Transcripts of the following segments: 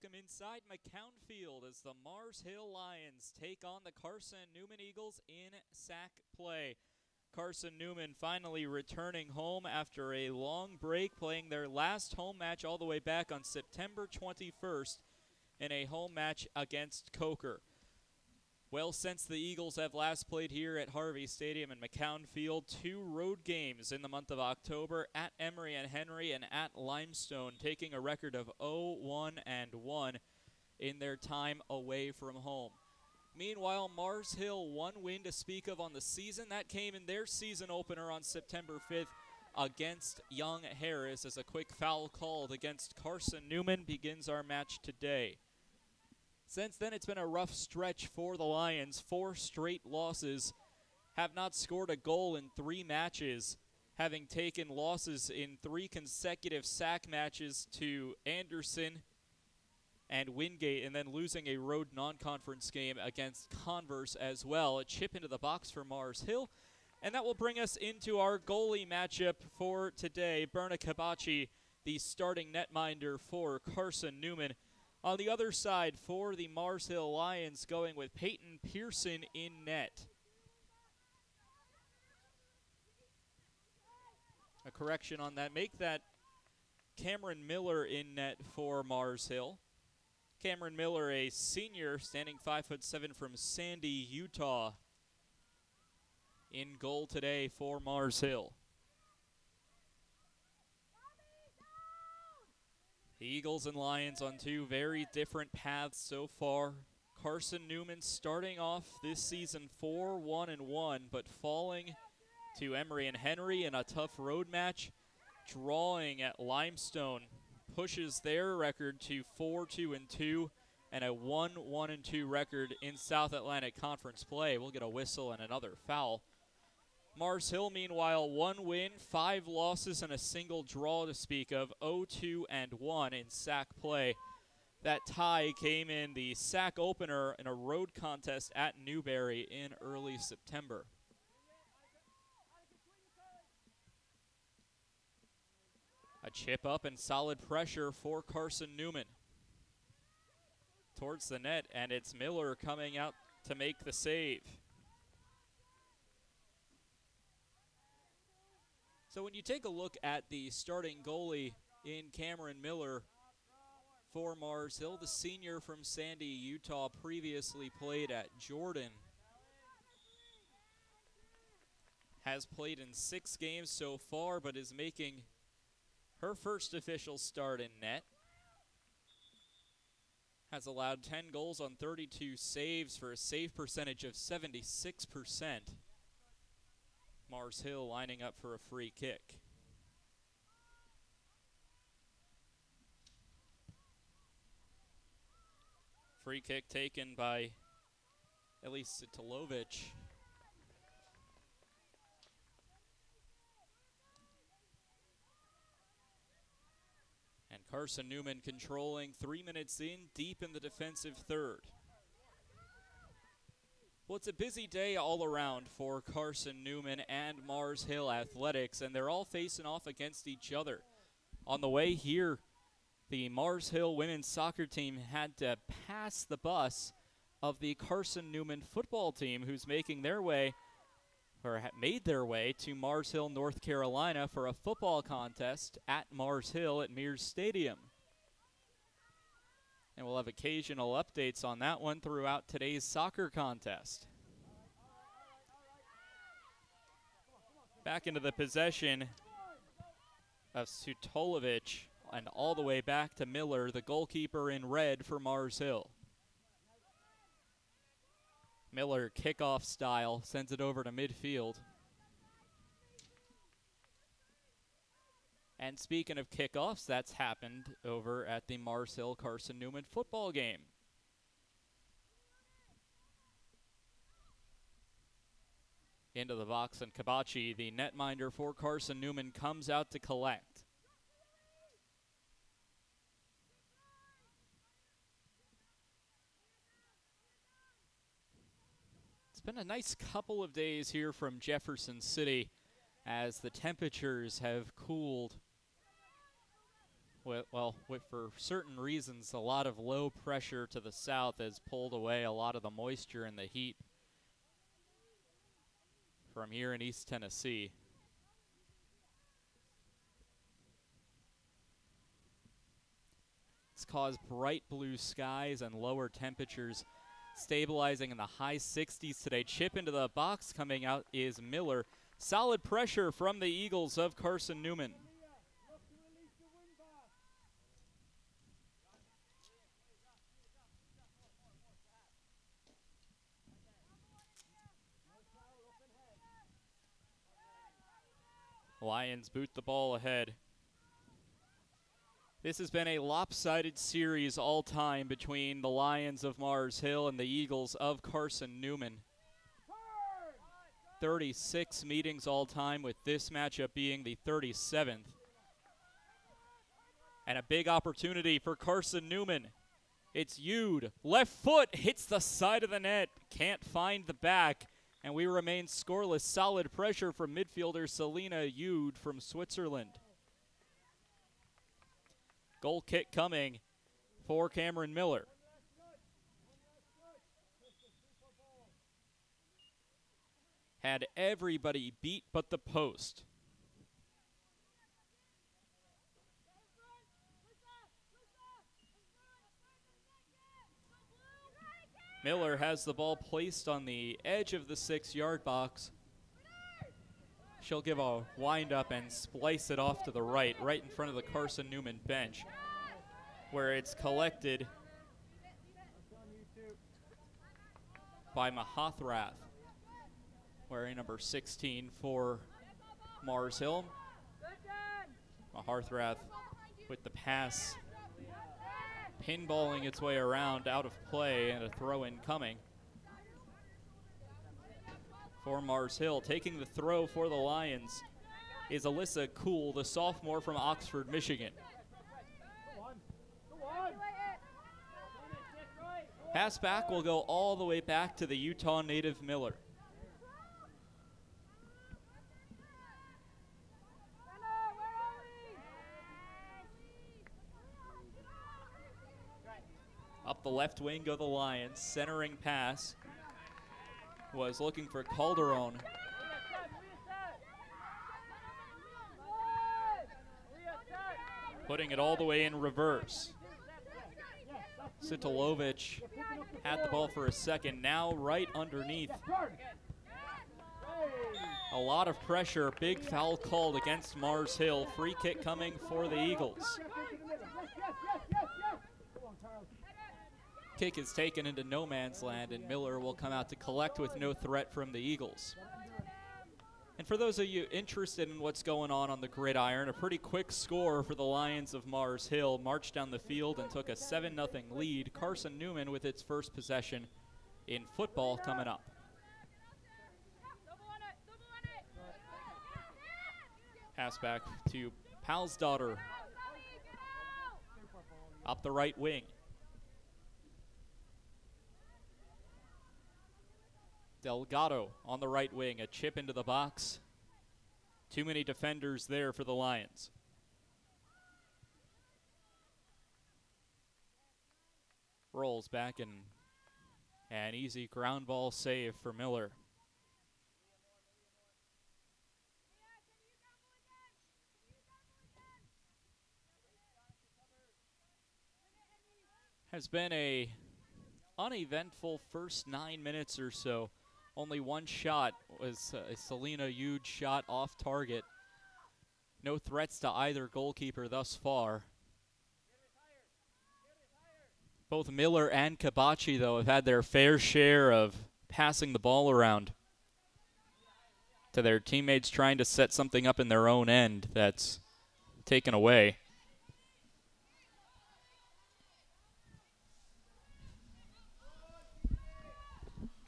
Welcome inside McCown Field as the Mars Hill Lions take on the Carson-Newman Eagles in SAC play. Carson-Newman finally returning home after a long break, playing their last home match all the way back on September 21st in a home match against Coker. Well, since the Eagles have last played here at Harvey Stadium in McCown Field, 2 road games in the month of October at Emory and Henry and at Limestone, taking a record of 0-1-1 in their time away from home. Meanwhile, Mars Hill, 1 win to speak of on the season. That came in their season opener on September 5th against Young Harris, as a quick foul called against Carson-Newman begins our match today. Since then, it's been a rough stretch for the Lions. 4 straight losses, have not scored a goal in 3 matches, having taken losses in 3 consecutive SAC matches to Anderson and Wingate, and then losing a road non-conference game against Converse as well. A chip into the box for Mars Hill, and that will bring us into our goalie matchup for today. Berna Kabachi, the starting netminder for Carson-Newman. On the other side for the Mars Hill Lions, going with Peyton Pearson in net. A correction on that. Make that Cameron Miller in net for Mars Hill. Cameron Miller, a senior, standing 5'7" from Sandy, Utah, in goal today for Mars Hill. The Eagles and Lions on 2 very different paths so far. Carson-Newman starting off this season 4-1-1, but falling to Emory and Henry in a tough road match. Drawing at Limestone pushes their record to 4-2-2 and a 1-1-2 record in South Atlantic Conference play. We'll get a whistle and another foul. Mars Hill, meanwhile, 1 win, 5 losses, and a single draw to speak of, 0-2-1 in SAC play. That tie came in the SAC opener in a road contest at Newberry in early September. A chip up and solid pressure for Carson-Newman towards the net, and it's Miller coming out to make the save. So when you take a look at the starting goalie in Cameron Miller for Mars Hill, the senior from Sandy, Utah, previously played at Jordan, has played in 6 games so far, but is making her first official start in net. Has allowed 10 goals on 32 saves for a save percentage of 76%. Mars Hill lining up for a free kick. Free kick taken by Elisa Tolovic. And Carson-Newman controlling 3 minutes in, deep in the defensive third. Well, it's a busy day all around for Carson-Newman and Mars Hill Athletics, and they're all facing off against each other. On the way here, the Mars Hill women's soccer team had to pass the bus of the Carson-Newman football team, who's making their way, or made their way, to Mars Hill, North Carolina for a football contest at Mars Hill at Mears Stadium. And we'll have occasional updates on that one throughout today's soccer contest. Back into the possession of Sutolovic, and all the way back to Miller, the goalkeeper in red for Mars Hill. Miller, kickoff style, sends it over to midfield. And speaking of kickoffs, that's happened over at the Mars Hill Carson-Newman football game. Into the box, and Kabachi, the netminder for Carson-Newman, comes out to collect. It's been a nice couple of days here from Jefferson City as the temperatures have cooled for certain reasons, a lot of low pressure to the south has pulled away a lot of the moisture and the heat from here in East Tennessee. It's caused bright blue skies and lower temperatures, stabilizing in the high 60s today. Chip into the box coming out is Miller. Solid pressure from the Eagles of Carson-Newman. Lions boot the ball ahead. This has been a lopsided series all time between the Lions of Mars Hill and the Eagles of Carson-Newman. 36 meetings all time, with this matchup being the 37th. And a big opportunity for Carson-Newman. It's Yude. Left foot hits the side of the net. Can't find the back. And we remain scoreless. Solid pressure from midfielder Selena Yude from Switzerland. Goal kick coming for Cameron Miller. Had everybody beat but the post. Miller has the ball placed on the edge of the 6-yard box. She'll give a wind up and splice it off to the right in front of the Carson-Newman bench, where it's collected by Mahathrath, wearing number 16 for Mars Hill. Mahathrath with the pass, pinballing its way around out of play, and a throw-in coming for Mars Hill. Taking the throw for the Lions is Alyssa Kuhl, the sophomore from Oxford, Michigan. Pass back will go all the way back to the Utah native Miller. Up the left wing go the Lions. Centering pass was looking for Calderon. Putting it all the way in reverse. Sitilovic had the ball for a second, now right underneath. A lot of pressure, big foul called against Mars Hill. Free kick coming for the Eagles. Kick is taken into no man's land, and Miller will come out to collect with no threat from the Eagles. And for those of you interested in what's going on the gridiron, a pretty quick score for the Lions of Mars Hill. Marched down the field and took a 7-0 lead. Carson-Newman with its first possession in football coming up. Pass back to Palsdottir. Up the right wing. Delgado on the right wing, a chip into the box. Too many defenders there for the Lions. Rolls back, and an easy ground ball save for Miller. Has been a uneventful first 9 minutes or so. Only one shot was a Selena Yude shot off target. No threats to either goalkeeper thus far. Both Miller and Kabachi, though, have had their fair share of passing the ball around to their teammates, trying to set something up in their own end that's taken away.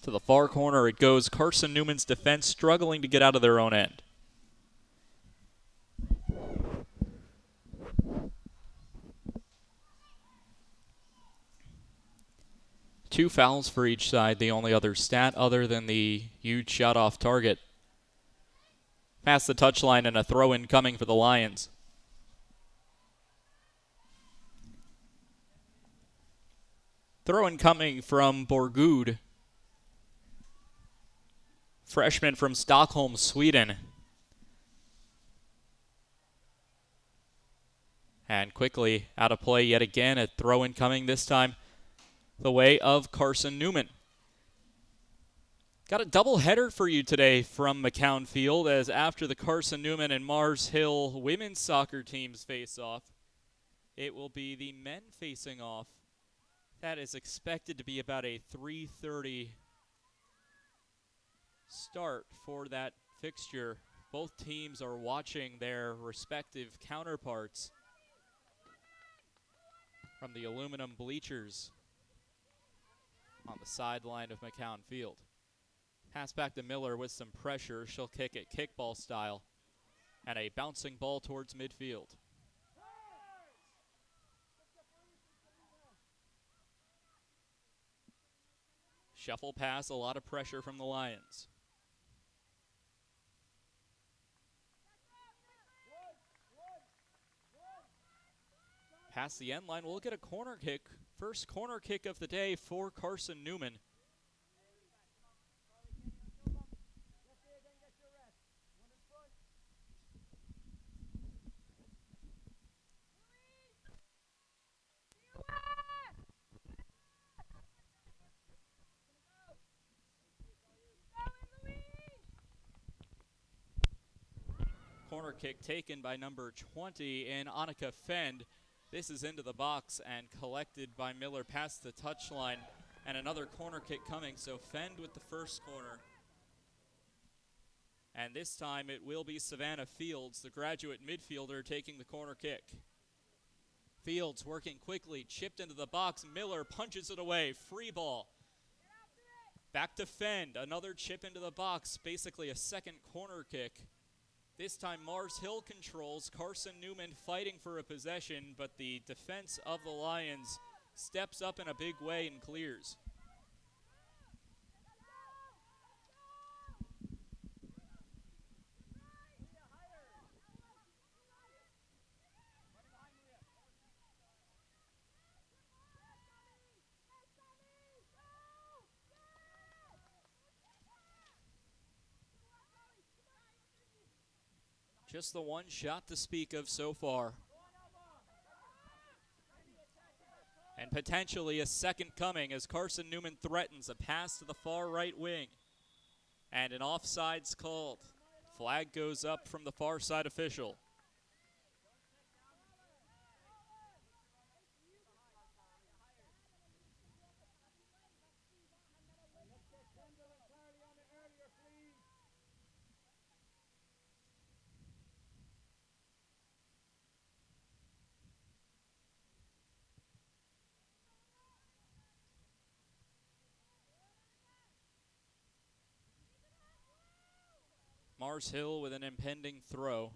To the far corner it goes. Carson-Newman's defense struggling to get out of their own end. Two fouls for each side, the only other stat other than the huge shot off target. Past the touchline and a throw-in coming for the Lions. Throw in coming from Borgud. Freshman from Stockholm, Sweden. And quickly out of play yet again. A throw in coming this time the way of Carson-Newman. Got a double header for you today from McCown Field, as after the Carson-Newman and Mars Hill women's soccer teams face off, it will be the men facing off. That is expected to be about a 3:30 start for that fixture. Both teams are watching their respective counterparts from the aluminum bleachers on the sideline of McCown Field. Pass back to Miller with some pressure. She'll kick it kickball style. And a bouncing ball towards midfield. Shuffle pass, a lot of pressure from the Lions. Past the end line, we'll get a corner kick. First corner kick of the day for Carson-Newman. Corner kick taken by number 20 in Annika Fend. This is into the box and collected by Miller past the touchline. And another corner kick coming, so Fend with the first corner. And this time it will be Savannah Fields, the graduate midfielder, taking the corner kick. Fields working quickly, chipped into the box. Miller punches it away, free ball. Back to Fend, another chip into the box, basically a second corner kick. This time Mars Hill controls, Carson-Newman fighting for a possession, but the defense of the Lions steps up in a big way and clears. Just the one shot to speak of so far. And potentially a second coming as Carson-Newman threatens a pass to the far right wing. And an offside's called. Flag goes up from the far side official. Mars Hill with an impending throw.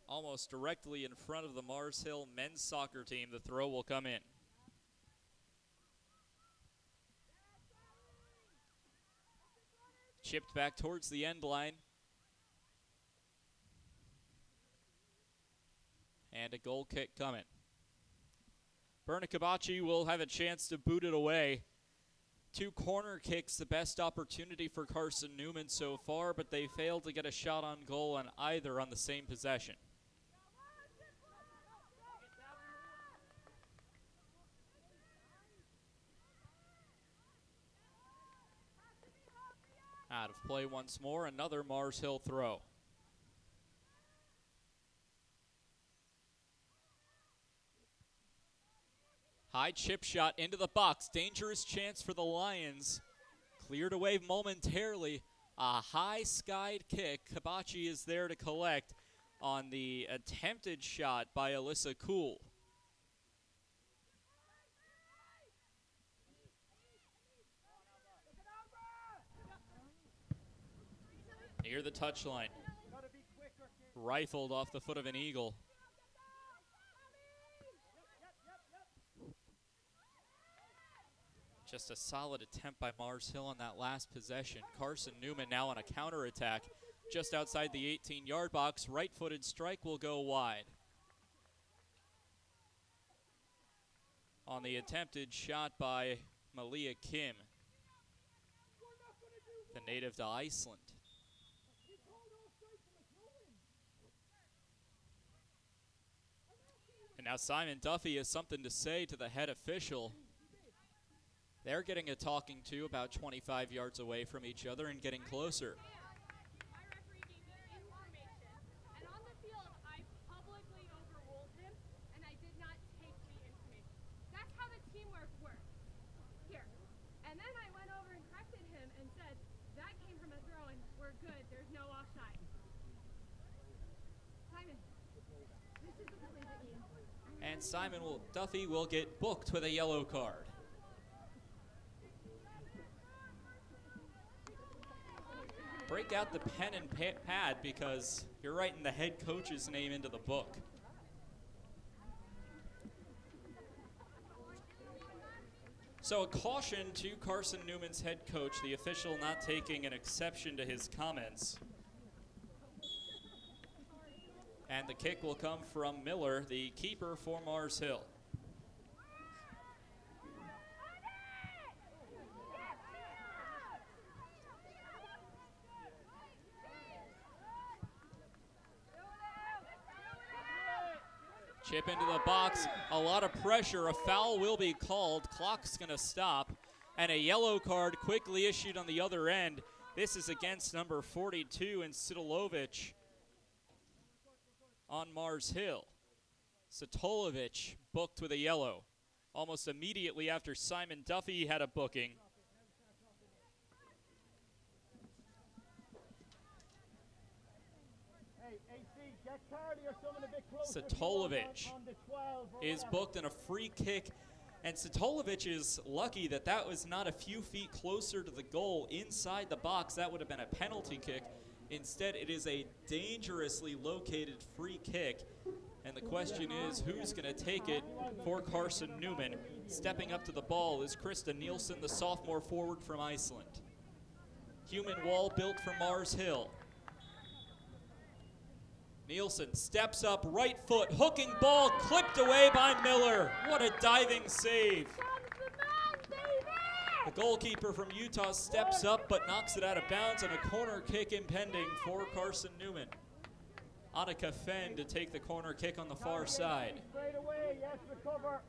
Almost directly in front of the Mars Hill men's soccer team, the throw will come in. Chipped back towards the end line. And a goal kick coming. Berna Kabachi will have a chance to boot it away. Two corner kicks, the best opportunity for Carson-Newman so far, but they failed to get a shot on goal on either on the same possession. Out of play once more, another Mars Hill throw. High chip shot into the box. Dangerous chance for the Lions. Cleared away momentarily. A high skied kick. Kabachi is there to collect on the attempted shot by Alyssa Kuhl. Near the touchline. Rifled off the foot of an eagle. Just a solid attempt by Mars Hill on that last possession. Carson-Newman now on a counterattack. just outside the 18-yard box. Right-footed strike will go wide. On the attempted shot by Malia Kim, the native to Iceland. And now Simon Duffy has something to say to the head official. They're getting a talking to about 25 yards away from each other and getting closer. And Duffy will get booked with a yellow card. Break out the pen and pad because you're writing the head coach's name into the book. So a caution to Carson-Newman's head coach, the official not taking an exception to his comments. And the kick will come from Miller, the keeper for Mars Hill. Chip into the box, a lot of pressure, a foul will be called, clock's gonna stop, and a yellow card quickly issued on the other end. This is against number 42 in Sidolovic on Mars Hill. Satolovich booked with a yellow almost immediately after Simon Duffy had a booking. Satolovich is booked in a free kick, and Satolovich is lucky that that was not a few feet closer to the goal inside the box. That would have been a penalty kick. Instead, it is a dangerously located free kick, and the question is who's going to take it for Carson-Newman. Stepping up to the ball is Krista Nielsen, the sophomore forward from Iceland. Human wall built for Mars Hill. Nielsen steps up, right foot, hooking ball, clipped away by Miller. What a diving save. The goalkeeper from Utah steps up but knocks it out of bounds, and a corner kick impending for Carson-Newman. Annika Fenn to take the corner kick on the far side. Straight away, yes, recover.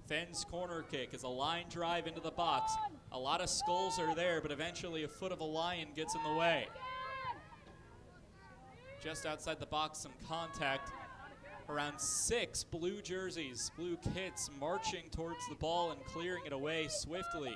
Fenn's corner kick is a line drive into the box. A lot of skulls are there, but eventually a foot of a lion gets in the way. Just outside the box, some contact. Around 6 blue jerseys, blue kits marching towards the ball and clearing it away swiftly.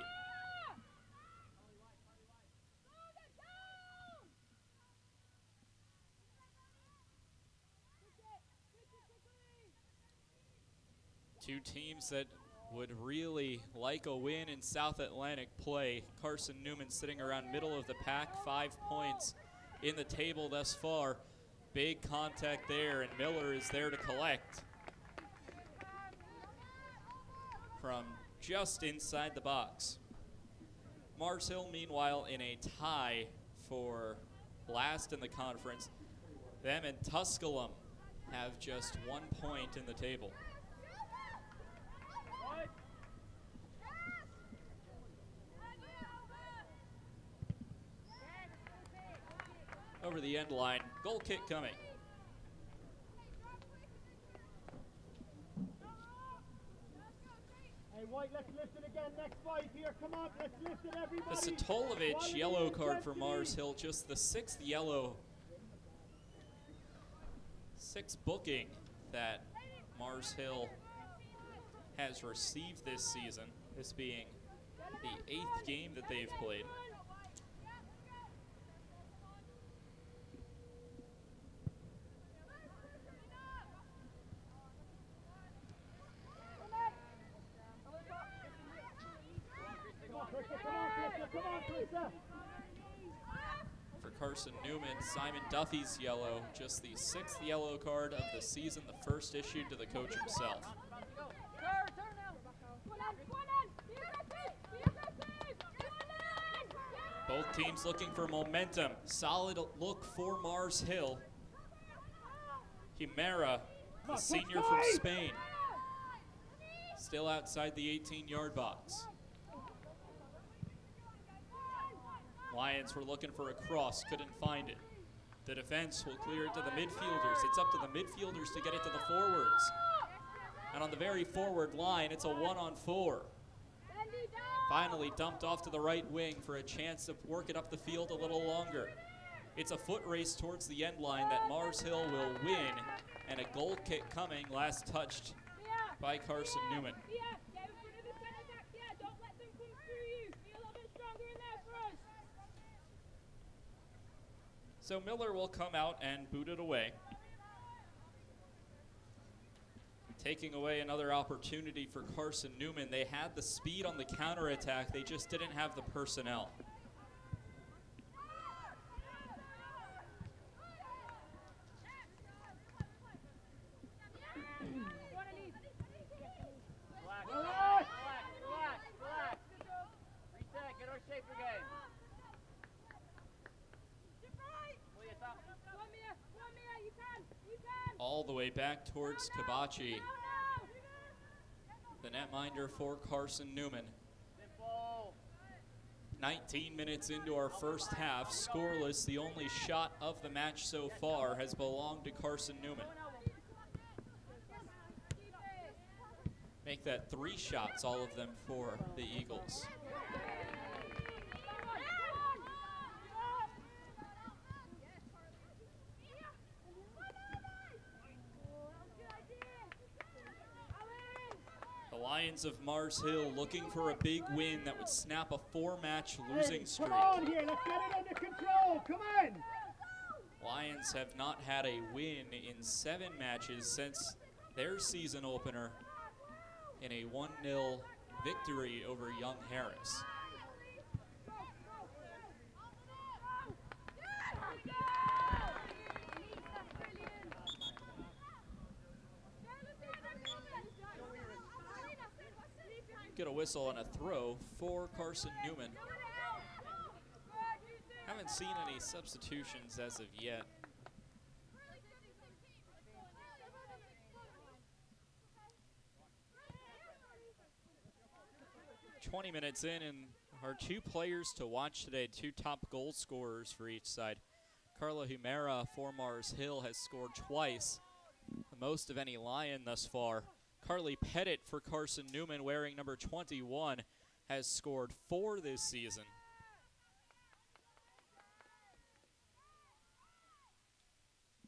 Two teams that would really like a win in South Atlantic play. Carson-Newman sitting around middle of the pack, 5 points in the table thus far. Big contact there, and Miller is there to collect from just inside the box. Mars Hill, meanwhile, in a tie for last in the conference. Them and Tusculum have just 1 point in the table. Over the end line, goal kick coming. Hey, White, let's lift it again. Next 5 here. Come on, let's lift it, everybody. The Satolovich yellow card for Mars Hill, just the 6th yellow. 6th booking that Mars Hill has received this season, this being the 8th game that they've played. For Carson-Newman, Simon Duffy's yellow, just the 6th yellow card of the season, the first issued to the coach himself. Both teams looking for momentum. Solid look for Mars Hill. Himera, the senior from Spain, still outside the 18-yard box. Lions were looking for a cross, couldn't find it. The defense will clear it to the midfielders. It's up to the midfielders to get it to the forwards. And on the very forward line, it's a 1-on-4. Finally dumped off to the right wing for a chance to work it up the field a little longer. It's a foot race towards the end line that Mars Hill will win, and a goal kick coming, last touched by Carson-Newman. So Miller will come out and boot it away, taking away another opportunity for Carson-Newman. They had the speed on the counterattack, they just didn't have the personnel. All the way back towards Kabachi, the netminder for Carson-Newman. 19 minutes into our first half, scoreless. The only shot of the match so far has belonged to Carson-Newman. Make that 3 shots, all of them for the Eagles. Lions of Mars Hill looking for a big win that would snap a 4-match losing streak. Come on here, let's get it under control, come on! Lions have not had a win in 7 matches since their season opener in a 1-0 victory over Young Harris. Get a whistle and a throw for Carson-Newman. Haven't seen any substitutions as of yet. "20 minutes in, and our 2 players to watch today, 2 top goal scorers for each side. Carla Himera for Mars Hill has scored twice, the most of any Lion thus far. Carly Pettit for Carson-Newman, wearing number 21, has scored 4 this season.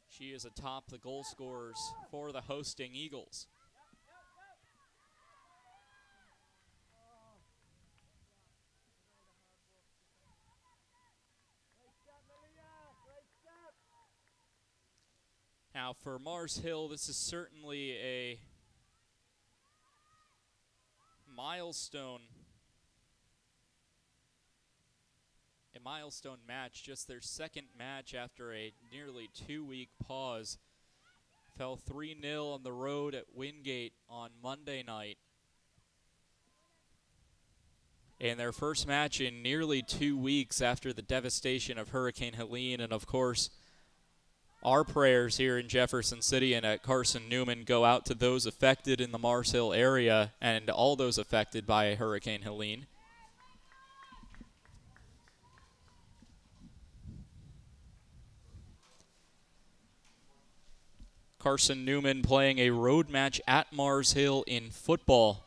She is atop the goal scorers for the hosting Eagles. Now for Mars Hill, this is certainly a milestone match, just their 2nd match after a nearly 2-week pause. Fell 3-0 on the road at Wingate on Monday night. And their first match in nearly 2 weeks after the devastation of Hurricane Helene. And of course, our prayers here in Jefferson City and at Carson-Newman go out to those affected in the Mars Hill area and all those affected by Hurricane Helene. Carson-Newman playing a road match at Mars Hill in football.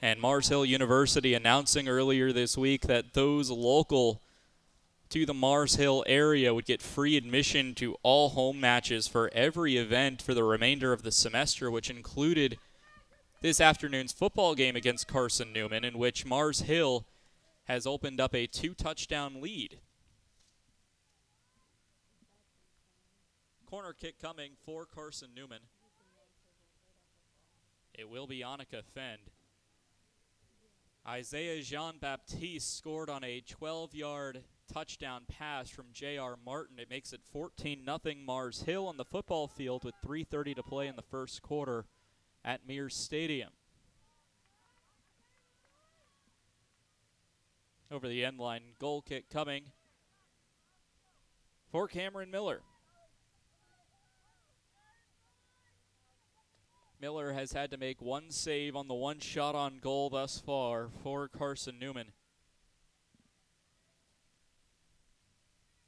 And Mars Hill University announcing earlier this week that those local to the Mars Hill area would get free admission to all home matches for every event for the remainder of the semester, which included this afternoon's football game against Carson-Newman, in which Mars Hill has opened up a 2-touchdown lead. Corner kick coming for Carson-Newman. It will be Annika Fend. Isaiah Jean-Baptiste scored on a 12-yard touchdown pass from J.R. Martin. It makes it 14-0 Mars Hill on the football field with 3:30 to play in the first quarter at Mears Stadium. Over the end line, goal kick coming for Cameron Miller. Miller has had to make one save on the one shot on goal thus far for Carson-Newman.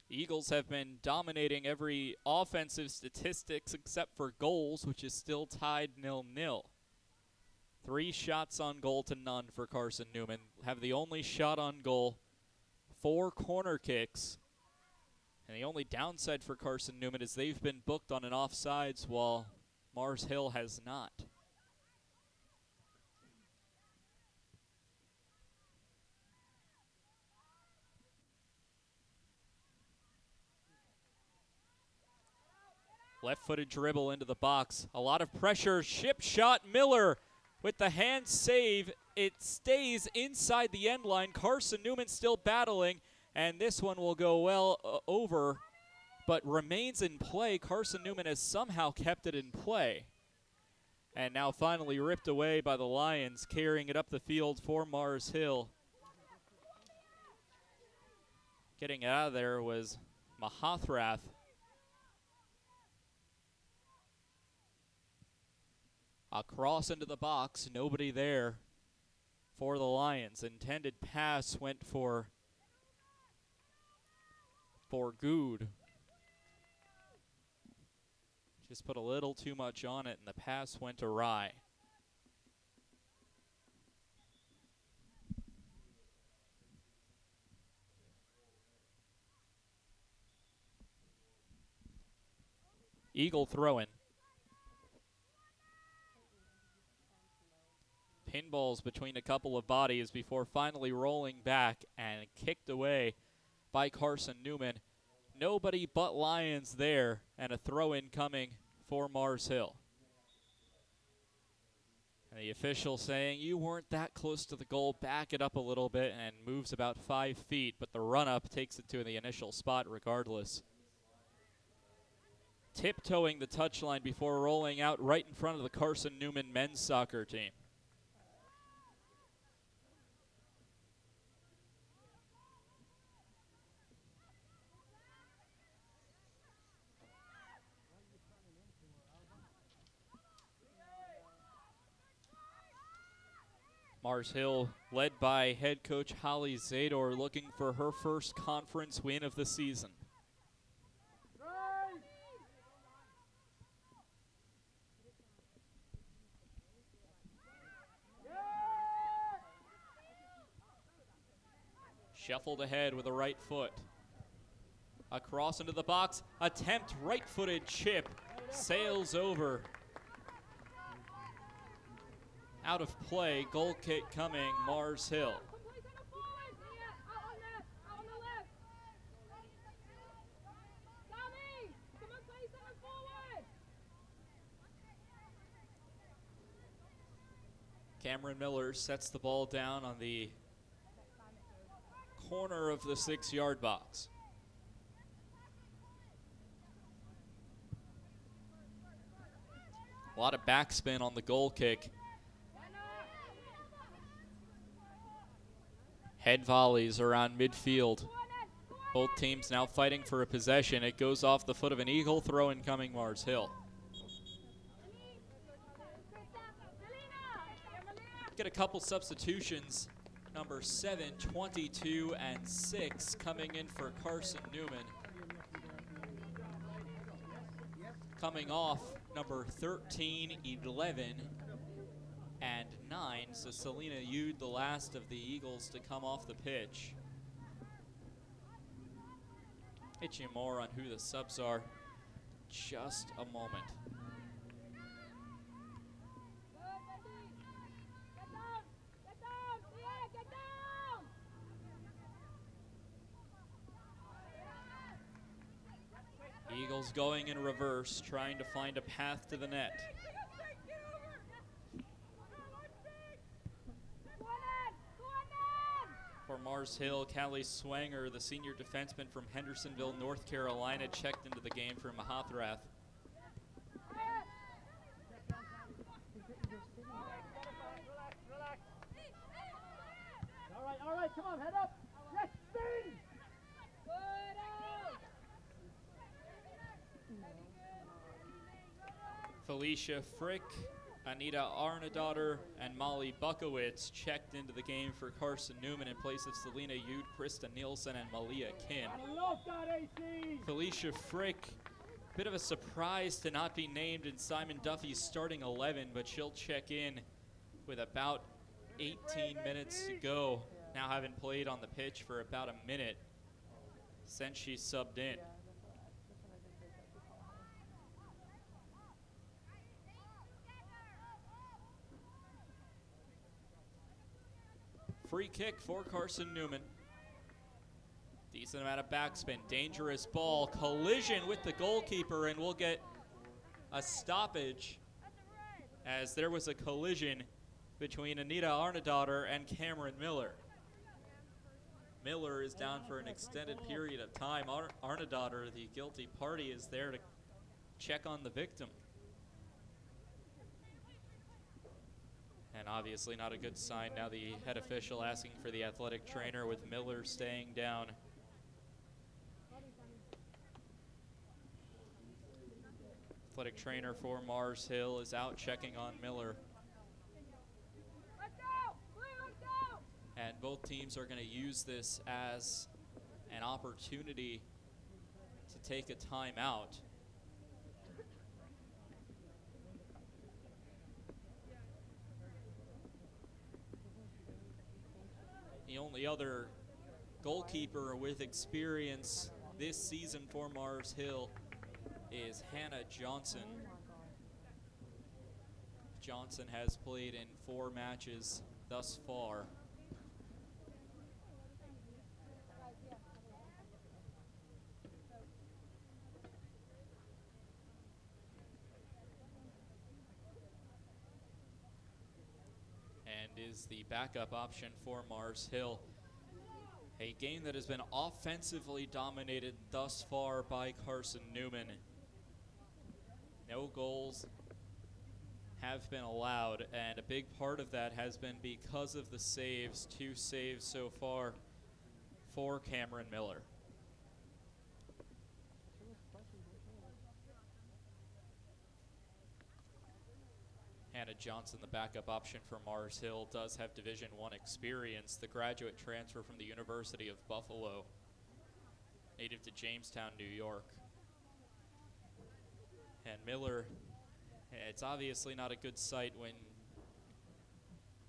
The Eagles have been dominating every offensive statistics except for goals, which is still tied 0-0. 3 shots on goal to none for Carson-Newman. Have the only shot on goal, 4 corner kicks. And the only downside for Carson-Newman is they've been booked on an offsides while Mars Hill has not. Left-footed dribble into the box. A lot of pressure. Ship shot. Miller with the hand save. It stays inside the end line. Carson-Newman still battling, and this one will go well over, but remains in play. Carson-Newman has somehow kept it in play. And now finally ripped away by the Lions, carrying it up the field for Mars Hill. Getting it out of there was Mahathrath. A cross into the box, nobody there for the Lions. Intended pass went for Good. Just put a little too much on it, and the pass went awry. Eagle throw-in. Pinballs between a couple of bodies before finally rolling back and kicked away by Carson-Newman. Nobody but Lions there, and a throw-in coming for Mars Hill. And the official saying, you weren't that close to the goal, back it up a little bit, and moves about 5 feet, but the run-up takes it to the initial spot regardless. Tiptoeing the touchline before rolling out right in front of the Carson-Newman men's soccer team. Mars Hill, led by head coach Holly Zador, looking for her first conference win of the season. Shuffled ahead with a right foot. Across into the box, attempt right-footed chip, sails over. Out of play, goal kick coming, Mars Hill. Cameron Miller sets the ball down on the corner of the 6-yard box. A lot of backspin on the goal kick. Head volleys around midfield. Both teams now fighting for a possession. It goes off the foot of an Eagle, throw incoming Mars Hill. Get a couple substitutions. Number 7, 22, and 6 coming in for Carson-Newman. Coming off number 13, 11, and 9. So Selena Yude, the last of the Eagles to come off the pitch. Hit you more on who the subs are just a moment. Eagles going in reverse, trying to find a path to the net. For Mars Mars Hill, Callie Swanger, the senior defenseman from Hendersonville, North Carolina, checked into the game for Mahathrath. All right, come on, head up. Yes, spin. Felicia Frick, Anita Arnadottir, and Molly Buckowitz checked into the game for Carson-Newman in place of Selena Yude, Krista Nielsen, and Malia Kim. I love that, AC. Felicia Frick, bit of a surprise to not be named in Simon Duffy's starting 11, but she'll check in with about 18 minutes to go. Now having played on the pitch for about a minute since she subbed in. Free kick for Carson-Newman. Decent amount of backspin, dangerous ball, collision with the goalkeeper, and we'll get a stoppage as there was a collision between Anita Arnadottir and Cameron Miller. Miller is down for an extended period of time. Arnadottir, the guilty party, is there to check on the victim. And obviously not a good sign. Now the head official asking for the athletic trainer with Miller staying down. Athletic trainer for Mars Hill is out checking on Miller. And both teams are going to use this as an opportunity to take a timeout. The only other goalkeeper with experience this season for Mars Hill is Hannah Johnson. Johnson has played in 4 matches thus far. And is the backup option for Mars Hill. A game that has been offensively dominated thus far by Carson-Newman. No goals have been allowed, and a big part of that has been because of the saves. 2 saves so far for Cameron Miller. Hannah Johnson, the backup option for Mars Hill, does have Division I experience, the graduate transfer from the University of Buffalo, native to Jamestown, New York. And Miller, it's obviously not a good sight when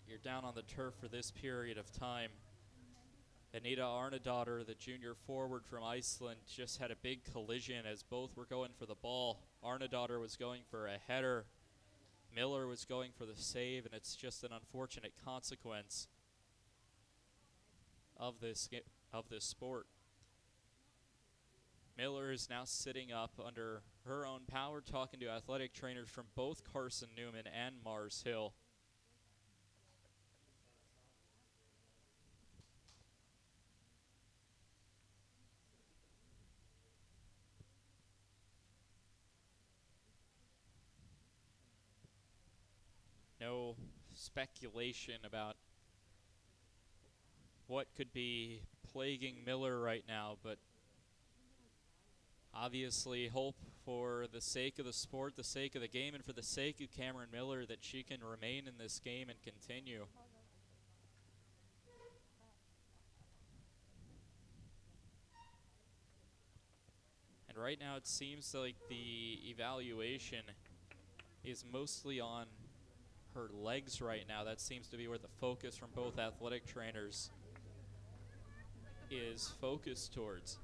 you're down on the turf for this period of time. Anita Arnadottir, the junior forward from Iceland, just had a big collision as both were going for the ball. Arnadottir was going for a header. Miller was going for the save, and it's just an unfortunate consequence of this sport. Miller is now sitting up under her own power, talking to athletic trainers from both Carson-Newman and Mars Hill. No speculation about what could be plaguing Miller right now, but obviously hope for the sake of the sport, the sake of the game, and for the sake of Cameron Miller that she can remain in this game and continue. And right now it seems like the evaluation is mostly on her legs right now. That seems to be where the focus from both athletic trainers is focused towards.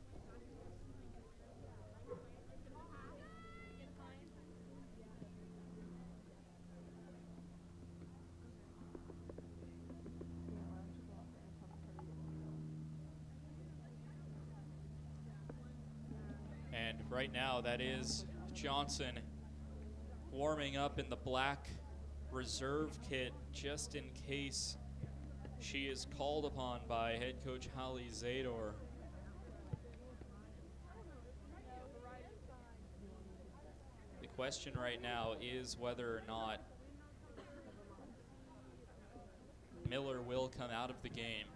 And right now that is Johnson warming up in the black reserve kit just in case She is called upon by head coach Holly Zador. The question right now is whether or not Miller will come out of the game.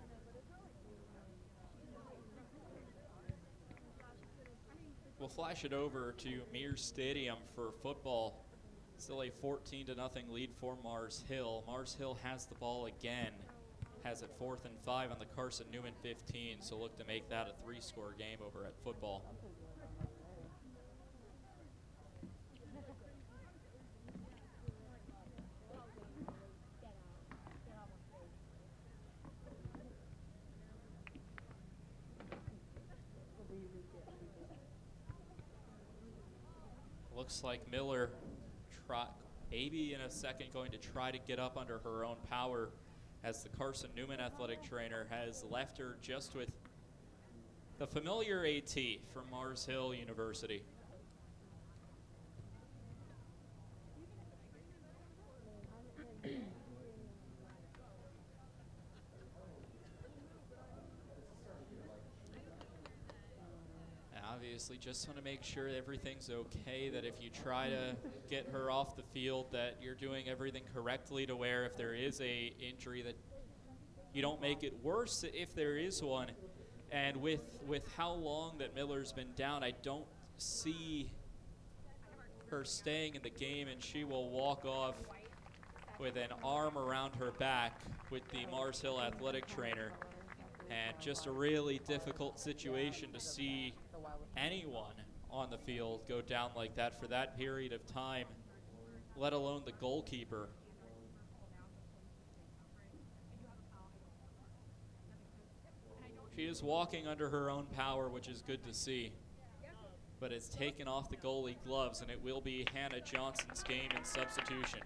We'll flash it over to Mears Stadium for football. Still a 14-0 lead for Mars Hill. Mars Hill has the ball again. Has it 4th and 5 on the Carson-Newman 15, so look to make that a 3-score game over at football. Looks like Miller, maybe in a second, going to try to get up under her own power, as the Carson-Newman athletic trainer has left her just with the familiar AT from Mars Hill University. Obviously, just want to make sure everything's okay, that if you try to get her off the field, that you're doing everything correctly, to where if there is a injury, that you don't make it worse if there is one. And with how long that Miller's been down, I don't see her staying in the game, and she will walk off with an arm around her back with the Mars Hill athletic trainer. And just a really difficult situation to see anyone on the field go down like that for that period of time, let alone the goalkeeper. She is walking under her own power, which is good to see, but it's taken off the goalie gloves, and it will be Hannah Johnson's game in substitution.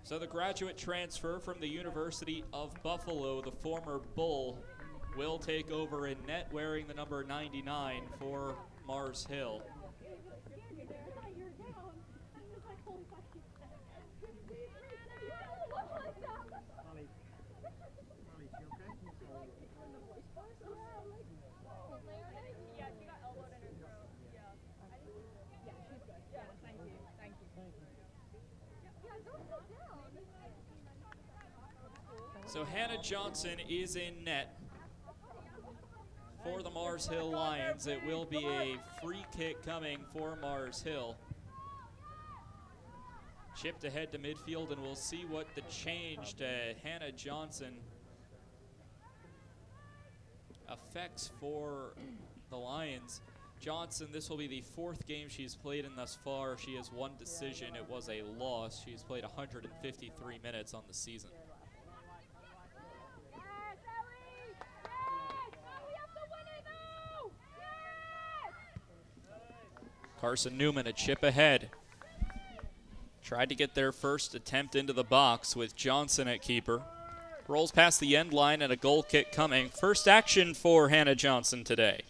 So the graduate transfer from the University of Buffalo, the former Bull, will take over in net, wearing the number 99 for Mars Hill. So Hannah Johnson is in net for the Mars Hill Lions. It will be a free kick coming for Mars Hill. Chipped ahead to midfield, and we'll see what the change to Hannah Johnson affects for the Lions. Johnson, this will be the 4th game she's played in thus far. She has 1 decision. It was a loss. She's played 153 minutes on the season. Carson-Newman a chip ahead. Tried to get their first attempt into the box with Johnson at keeper. Rolls past the end line and a goal kick coming. First action for Hannah Johnson today.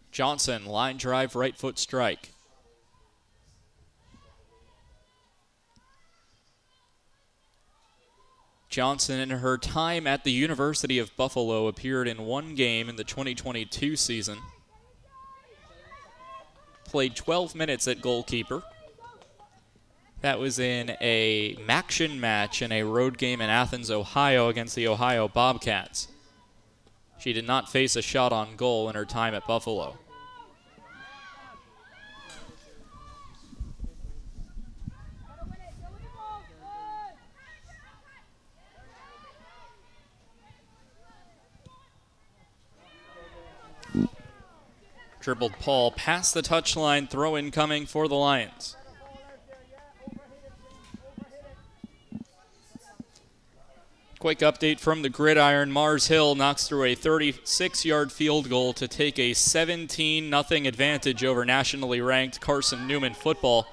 Johnson, line drive, right foot strike. Johnson, in her time at the University of Buffalo, appeared in 1 game in the 2022 season. Played 12 minutes at goalkeeper. That was in a Maction match in a road game in Athens, Ohio against the Ohio Bobcats. She did not face a shot on goal in her time at Buffalo. Dribbled Paul past the touchline, throw in coming for the Lions. Quick update from the gridiron. Mars Hill knocks through a 36-yard field goal to take a 17-0 advantage over nationally ranked Carson-Newman football.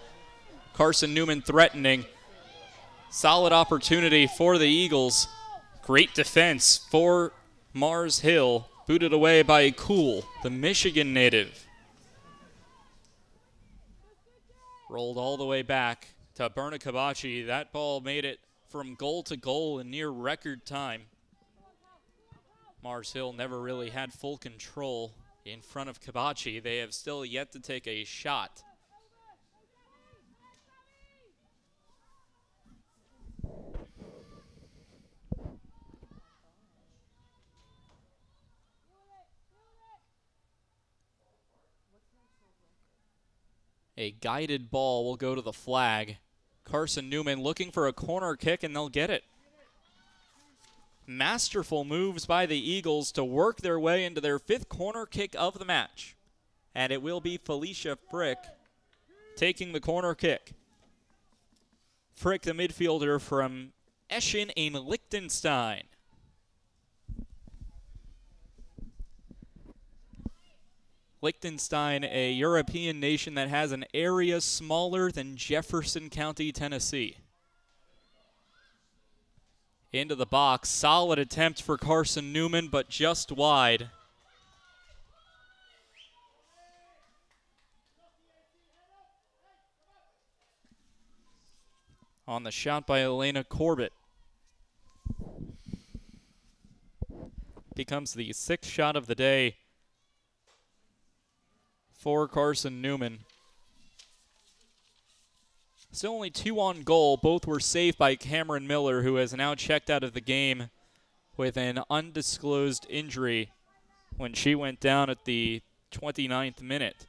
Carson-Newman threatening. Solid opportunity for the Eagles. Great defense for Mars Hill. Booted away by Cool, the Michigan native. Rolled all the way back to Berna Kabachi. That ball made it from goal to goal in near record time. Mars Hill never really had full control in front of Kabachi. They have still yet to take a shot. A guided ball will go to the flag. Carson-Newman looking for a corner kick, and they'll get it. Masterful moves by the Eagles to work their way into their 5th corner kick of the match. And it will be Felicia Frick taking the corner kick. Frick, the midfielder from Eschen in Liechtenstein. Liechtenstein, a European nation that has an area smaller than Jefferson County, Tennessee. Into the box. Solid attempt for Carson-Newman, but just wide. On the shot by Elena Corbett. Becomes the 6th shot of the day for Carson-Newman. Still only 2 on goal. Both were saved by Cameron Miller, who has now checked out of the game with an undisclosed injury when she went down at the 29th minute.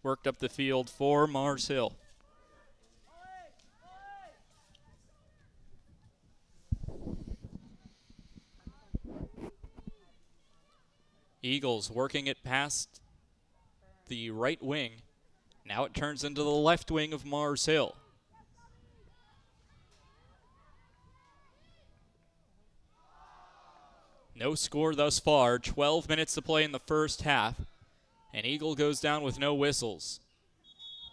Worked up the field for Mars Hill. Eagles working it past the right wing. Now it turns into the left wing of Mars Hill. No score thus far. 12 minutes to play in the first half. And Eagle goes down with no whistles.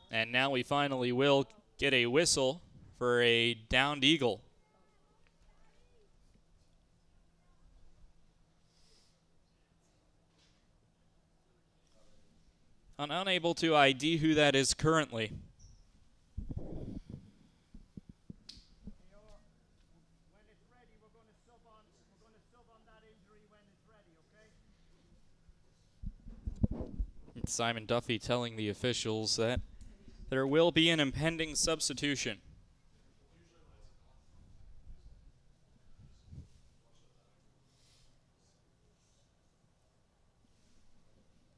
And now we finally will get a whistle for a downed Eagle. I'm unable to ID who that is currently. When it's ready, we're going to sub on that injury when it's ready, okay? It's Simon Duffy telling the officials that there will be an impending substitution.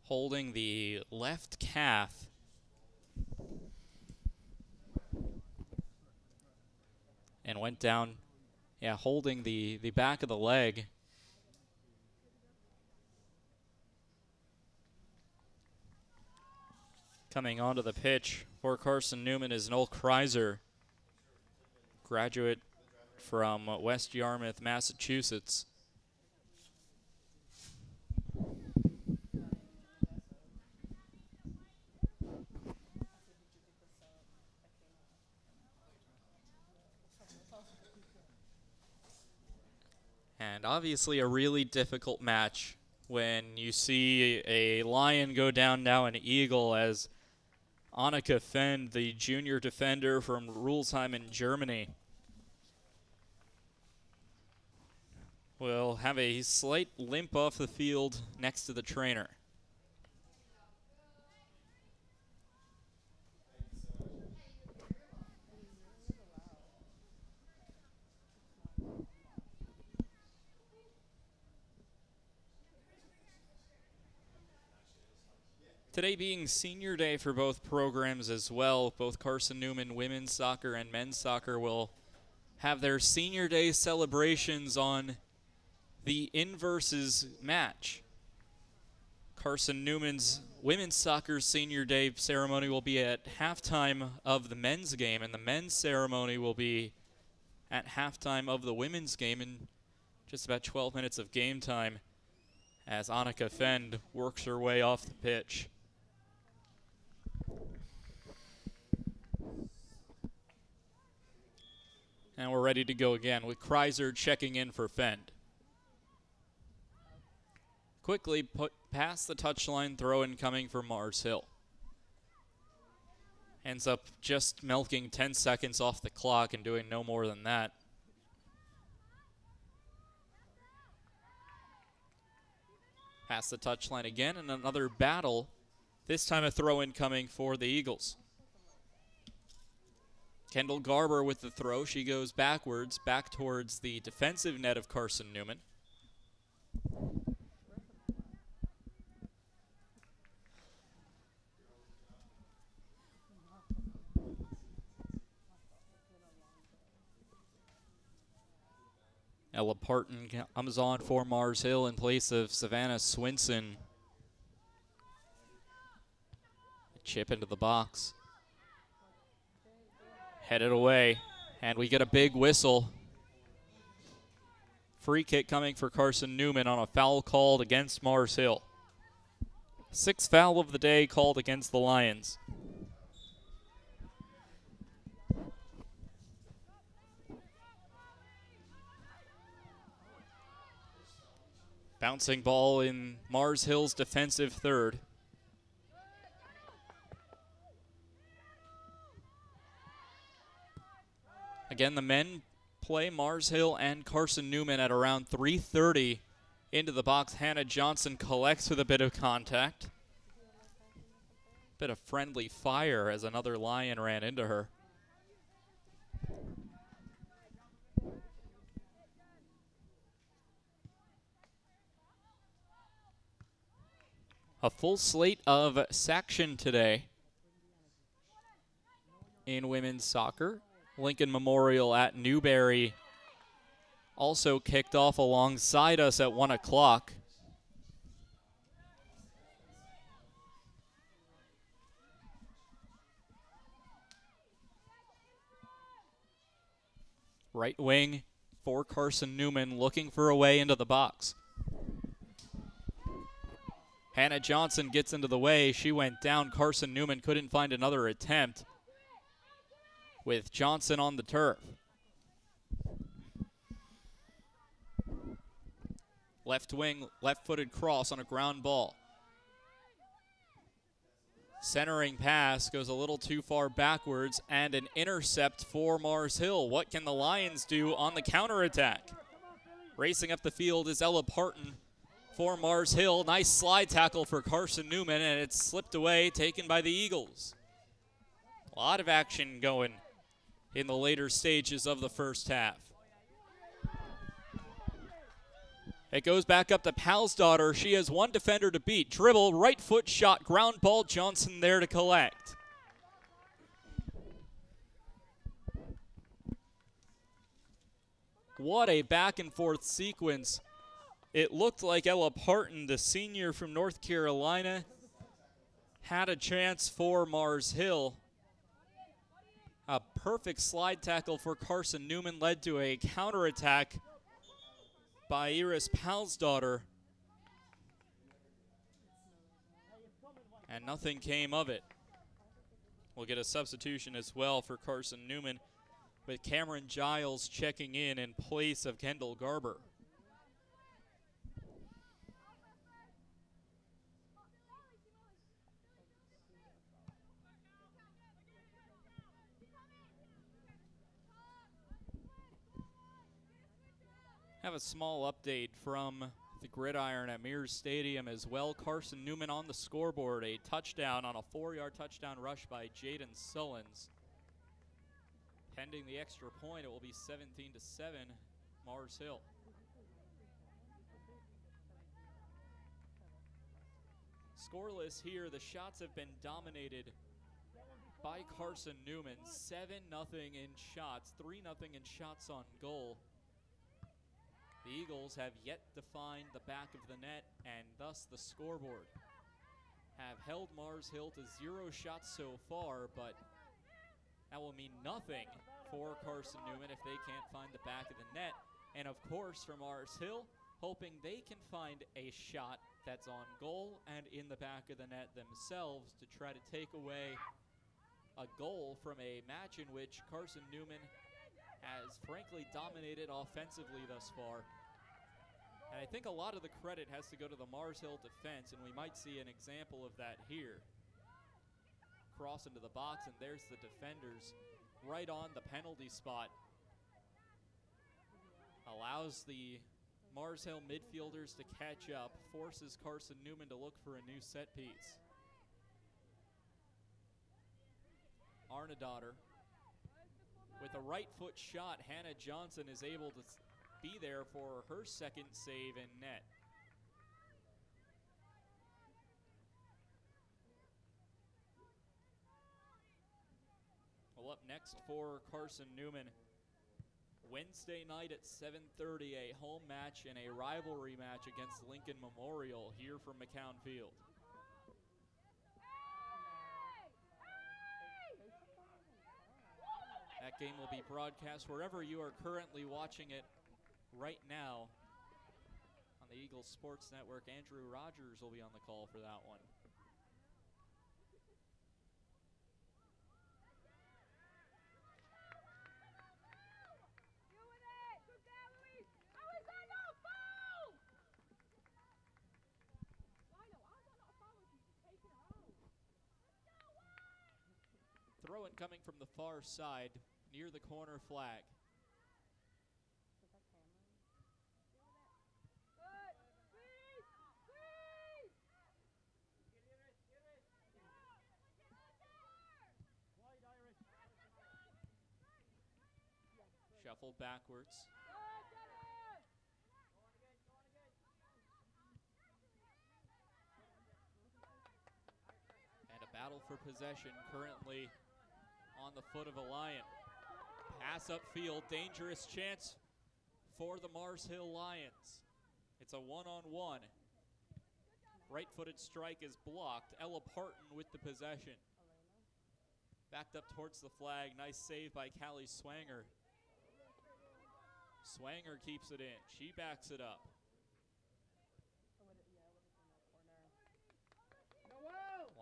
Holding the left calf. And went down, holding the back of the leg. Coming onto the pitch for Carson-Newman is Noel Kreiser, graduate from West Yarmouth, Massachusetts. And obviously a really difficult match when you see a Lion go down now an Eagle, as Annika Fend, the junior defender from Rulsheim in Germany, will have a slight limp off the field next to the trainer. Today being senior day for both programs as well. Both Carson-Newman women's soccer and men's soccer will have their senior day celebrations on the Inverses match. Carson-Newman's women's soccer senior day ceremony will be at halftime of the men's game, and the men's ceremony will be at halftime of the women's game in just about 12 minutes of game time, as Annika Fend works her way off the pitch. And we're ready to go again with Kreiser checking in for Fend. Quickly put past the touchline, throw in coming for Mars Hill. Ends up just milking 10 seconds off the clock and doing no more than that. Past the touchline again, and another battle. This time a throw in coming for the Eagles. Kendall Garber with the throw. She goes backwards, back towards the defensive net of Carson-Newman. Ella Parton comes on for Mars Hill in place of Savannah Swinson. Chip into the box. Headed away, and we get a big whistle. Free kick coming for Carson-Newman on a foul called against Mars Hill. Sixth foul of the day called against the Lions. Bouncing ball in Mars Hill's defensive third. Again, the men play Mars Hill and Carson-Newman at around 3:30 into the box. Hannah Johnson collects with a bit of contact. Bit of friendly fire as another Lion ran into her. A full slate of section today in women's soccer. Lincoln Memorial at Newberry also kicked off alongside us at 1 o'clock. Right wing for Carson-Newman, looking for a way into the box. Hannah Johnson gets into the way. She went down. Carson-Newman couldn't find another attempt with Johnson on the turf. Left wing, left-footed cross on a ground ball. Centering pass goes a little too far backwards, and an intercept for Mars Hill. What can the Lions do on the counterattack? Racing up the field is Ella Parton for Mars Hill. Nice slide tackle for Carson-Newman, and it's slipped away, taken by the Eagles. A lot of action going in the later stages of the first half. It goes back up to Palsdottir. She has one defender to beat. Dribble, right foot shot, ground ball, Johnson there to collect. What a back and forth sequence. It looked like Ella Parton, the senior from North Carolina, had a chance for Mars Hill. A perfect slide tackle for Carson-Newman led to a counterattack by Iris Palsdottir. And nothing came of it. We'll get a substitution as well for Carson-Newman, with Cameron Giles checking in place of Kendall Garber. Have a small update from the gridiron at Mears Stadium as well. Carson-Newman on the scoreboard, a touchdown on a 4-yard touchdown rush by Jaden Sullins. Pending the extra point, it will be 17-7, Mars Hill. Scoreless here, the shots have been dominated by Carson-Newman. 7-0 in shots, 3-0 in shots on goal. The Eagles have yet to find the back of the net, and thus the scoreboard have held Mars Hill to 0 shots so far, but that will mean nothing for Carson-Newman if they can't find the back of the net. And of course, for Mars Hill, hoping they can find a shot that's on goal and in the back of the net themselves to try to take away a goal from a match in which Carson-Newman has frankly dominated offensively thus far. And I think a lot of the credit has to go to the Mars Hill defense, and we might see an example of that here. Cross into the box, and there's the defenders right on the penalty spot. Allows the Mars Hill midfielders to catch up, forces Carson-Newman to look for a new set piece. Arnadottir with a right foot shot. Hannah Johnson is able to be there for her second save in net. Well, up next for Carson-Newman, Wednesday night at 7:30, a home match and a rivalry match against Lincoln Memorial here from McCown Field. That game will be broadcast wherever you are currently watching it right now on the Eagles Sports Network. Andrew Rogers will be on the call for that one. Throw-in coming from the far side near the corner flag. Shuffled backwards. And a battle for possession currently on the foot of Alliant. Pass upfield, dangerous chance for the Mars Hill Lions. It's a one-on-one. Right-footed strike is blocked. Ella Parton with the possession. Backed up towards the flag. Nice save by Callie Swanger. Swanger keeps it in. She backs it up.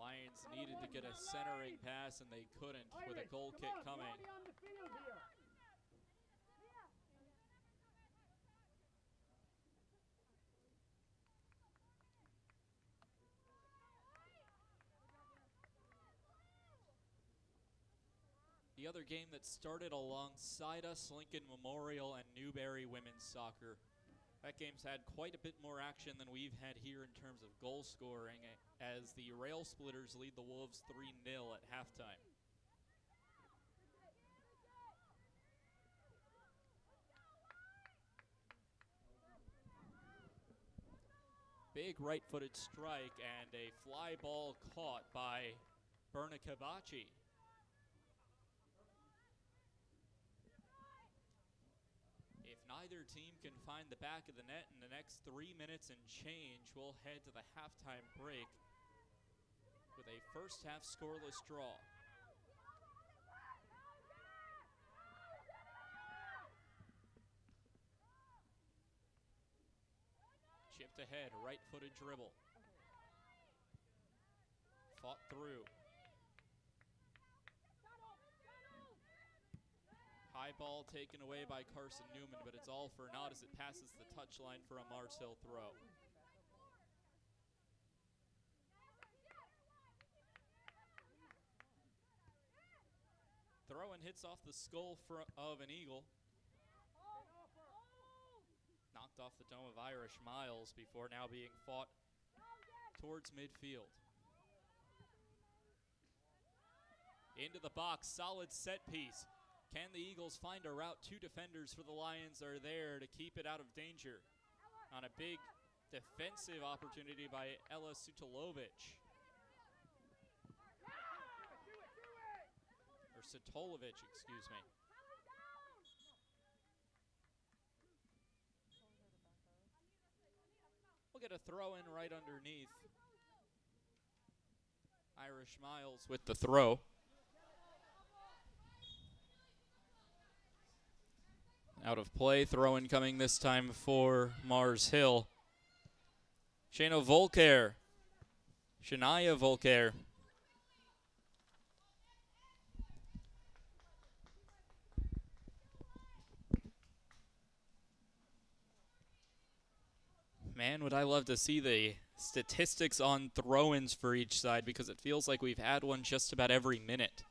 Lions needed to get a centering pass, and they couldn't with a goal kick coming. The other game that started alongside us, Lincoln Memorial and Newberry women's soccer. That game's had quite a bit more action than we've had here in terms of goal scoring, as the Rail Splitters lead the Wolves 3-0 at halftime. Big right-footed strike and a fly ball caught by Berna Kavachi. If neither team can find the back of the net in the next 3 minutes and change, we'll head to the halftime break with a first half scoreless draw. Chipped ahead, right-footed dribble. Fought through. High ball taken away by Carson-Newman, but it's all for naught as it passes the touchline for a Mars Hill throw. Throw-in hits off the skull of an Eagle. Knocked off the dome of Irish Miles before now being fought towards midfield. Into the box, solid set piece. Can the Eagles find a route? Two defenders for the Lions are there to keep it out of danger on a big defensive opportunity by Ella Sutulovic. Or Sutolovic, excuse me. We'll get a throw in right underneath. Irish Miles with the throw. Out of play, throw in coming this time for Mars Hill. Shania Volker. Man, would I love to see the statistics on throw-ins for each side, because it feels like we've had one just about every minute.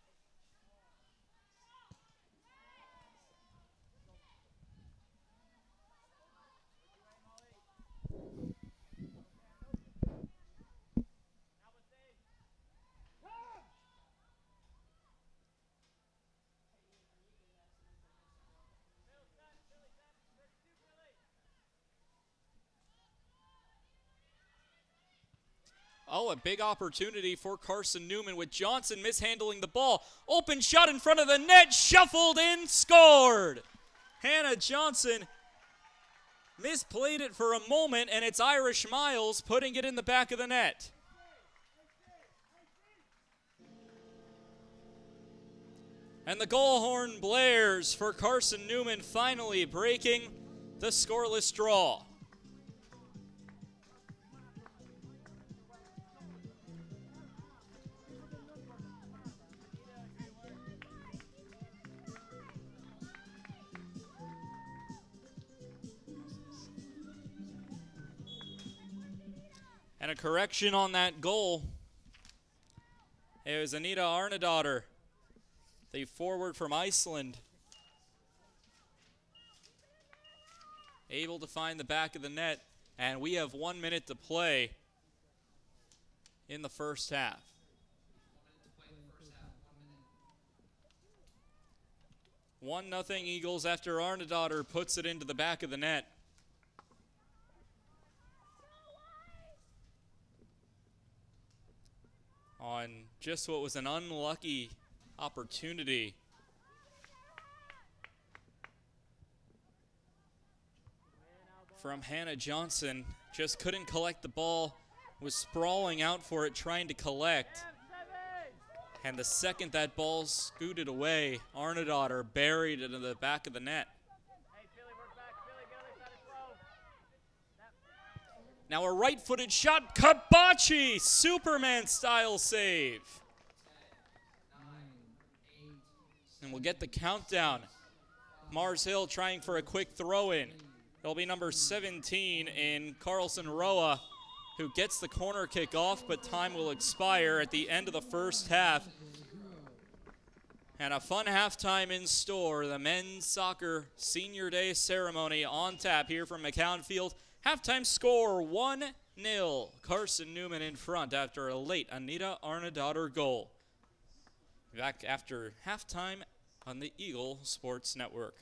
Oh, a big opportunity for Carson-Newman with Johnson mishandling the ball. Open shot in front of the net, shuffled in, scored. Hannah Johnson misplayed it for a moment, and it's Irish Miles putting it in the back of the net. And the goal horn blares for Carson-Newman, finally breaking the scoreless draw. And a correction on that goal. It was Anita Arnadottir, the forward from Iceland, able to find the back of the net, and we have 1 minute to play in the first half. 1-0 Eagles after Arnadottir puts it into the back of the net. On just what was an unlucky opportunity. From Hannah Johnson, just couldn't collect the ball, was sprawling out for it, trying to collect. And the second that ball scooted away, Arnadottir buried it into the back of the net. Now a right-footed shot, Kabachi, Superman-style save. And we'll get the countdown. Mars Hill trying for a quick throw-in. It'll be number 17 in Carlson Roa, who gets the corner kick off, but time will expire at the end of the first half. And a fun halftime in store. The men's soccer senior day ceremony on tap here from McCown Field. Halftime score 1-0. Carson-Newman in front after a late Anita Arnadottir goal. Back after halftime on the Eagle Sports Network.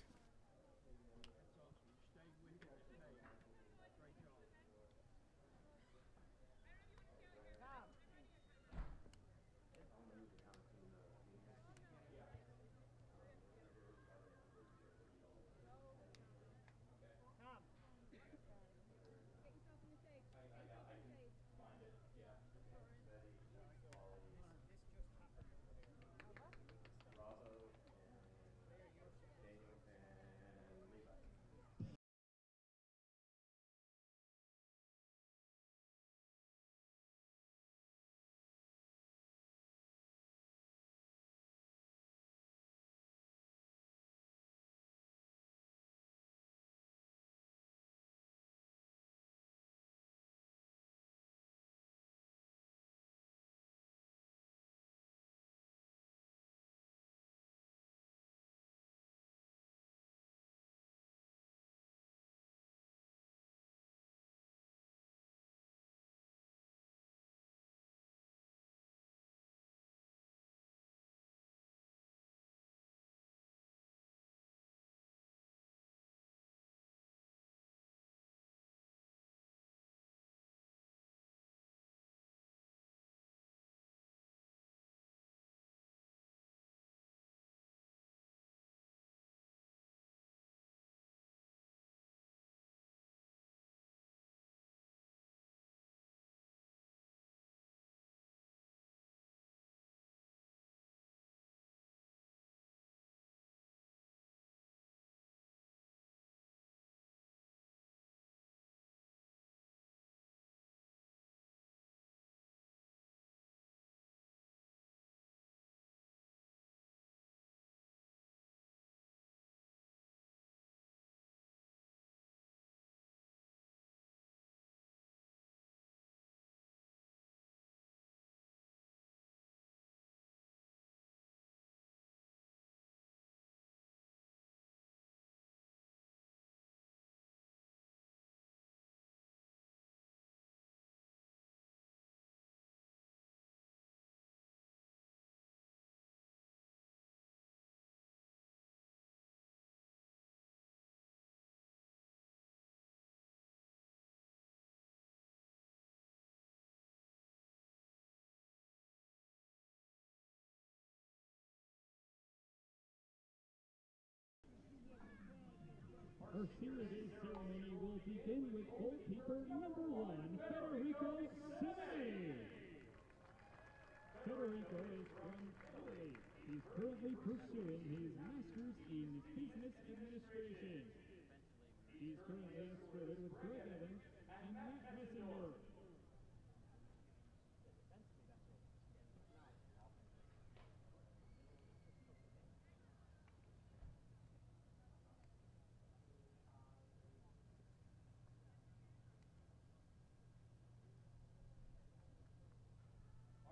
Our Senior Day ceremony will begin with goalkeeper number 1, Federico Simone. Federico is from Italy. He's currently pursuing his master's in business administration. He's currently escorted with Greg Evans and Matt Messenger.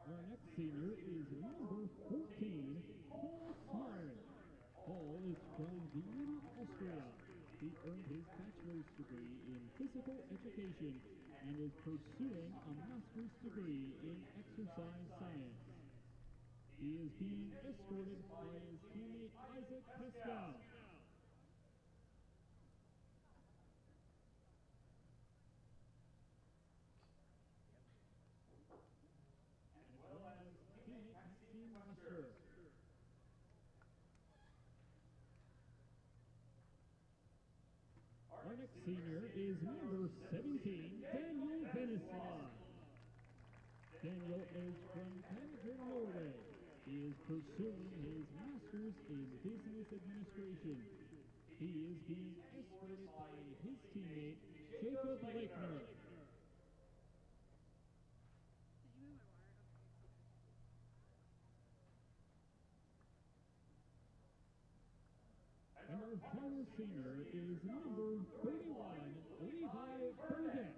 Our next senior is number 14, Paul Smart. Paul is from Vienna, Austria. He earned his bachelor's degree in physical education and is pursuing a master's degree in exercise science. He is being escorted by his teammate Isaac Pescal. Our next senior is number 17, Daniel Vennesla. Daniel is from Canada, Norway. He is pursuing his master's in business administration. He is being escorted by his teammate, Jacob Lakener. And our final senior is number 31, Levi Burdett.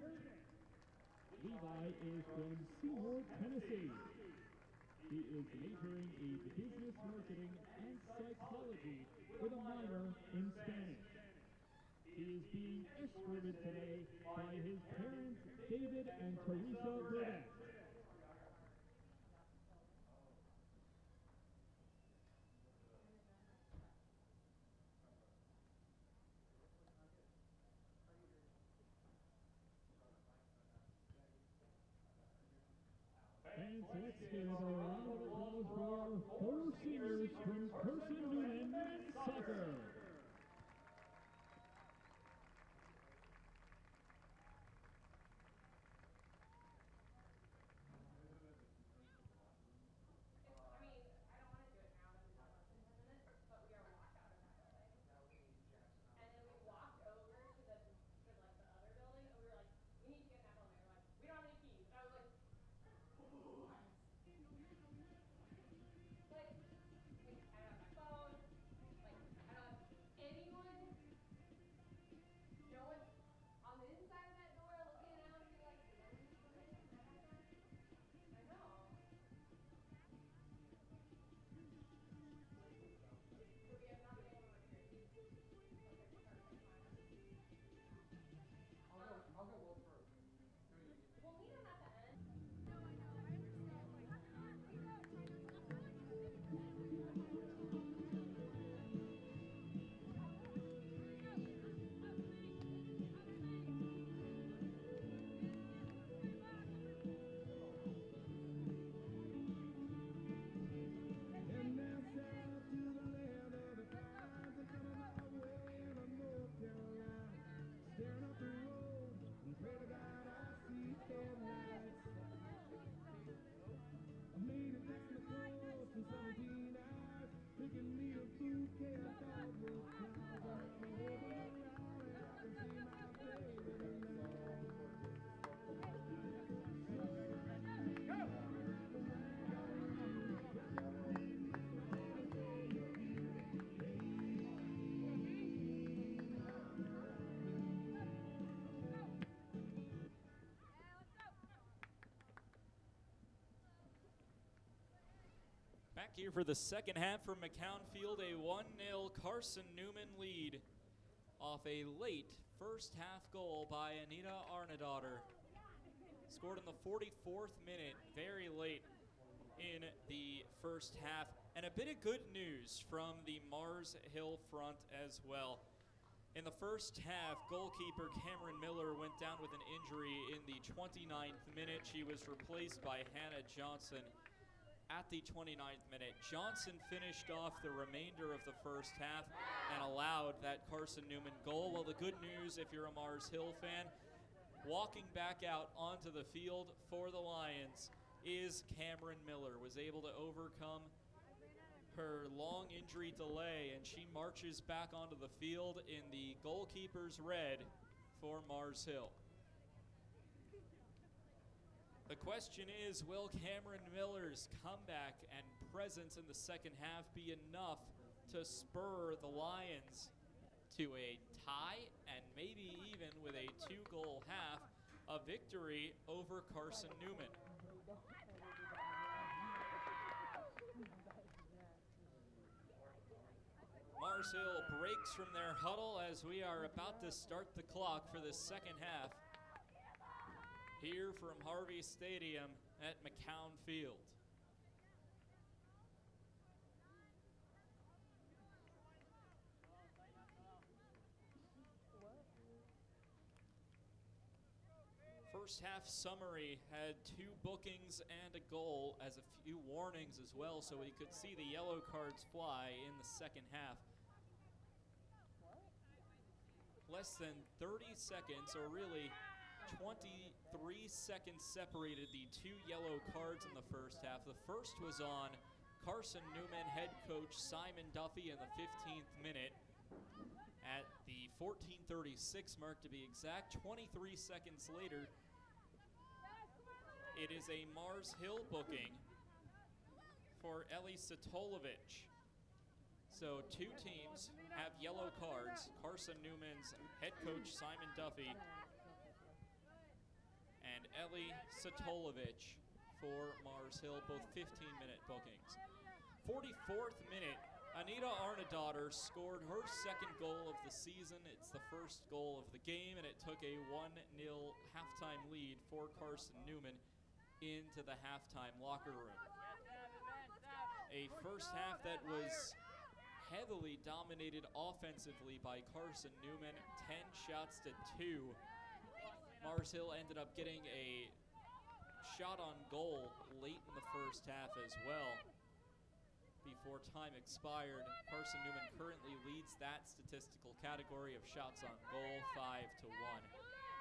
Levi is from Seymour, Tennessee. He is majoring in business marketing and psychology with a minor in Spanish. He is being escorted today by his parents, David and Teresa Burdett. And so let's give a round of applause for our 4 seniors from Carson-Newman men's soccer. Back here for the second half from McCown Field, a 1-0 Carson-Newman lead off a late first half goal by Anita Arnadottir. Scored in the 44th minute, very late in the first half. And a bit of good news from the Mars Hill front as well. In the first half, goalkeeper Cameron Miller went down with an injury in the 29th minute. She was replaced by Hannah Johnson. at the 29th minute. Johnson finished off the remainder of the first half and allowed that Carson-Newman goal. Well, the good news, if you're a Mars Hill fan, walking back out onto the field for the Lions is Cameron Miller. Was able to overcome her long injury delay, and she marches back onto the field in the goalkeeper's red for Mars Hill. The question is, will Cameron Miller's comeback and presence in the second half be enough to spur the Lions to a tie and maybe even with a 2-goal half, a victory over Carson-Newman? Mars Hill breaks from their huddle as we are about to start the clock for the second half here from Harvey Stadium at McCown Field. First half summary had 2 bookings and a goal, as a few warnings as well, so we could see the yellow cards fly in the second half. Less than 30 seconds, or really 23 seconds, separated the 2 yellow cards in the first half. The first was on Carson-Newman head coach Simon Duffy in the 15th minute. At the 14:36 mark to be exact, 23 seconds later, it is a Mars Hill booking for Eli Satolovich. So 2 teams have yellow cards. Carson-Newman's head coach Simon Duffy and Eli Satolovich for Mars Hill, both 15-minute bookings. 44th minute, Anita Arnadottir scored her second goal of the season. It's the first goal of the game, and it took a 1-0 halftime lead for Carson-Newman into the halftime locker room. A first half that was heavily dominated offensively by Carson-Newman, 10 shots to 2. Mars Hill ended up getting a shot on goal late in the first half as well. Before time expired, Carson-Newman currently leads that statistical category of shots on goal, 5-1.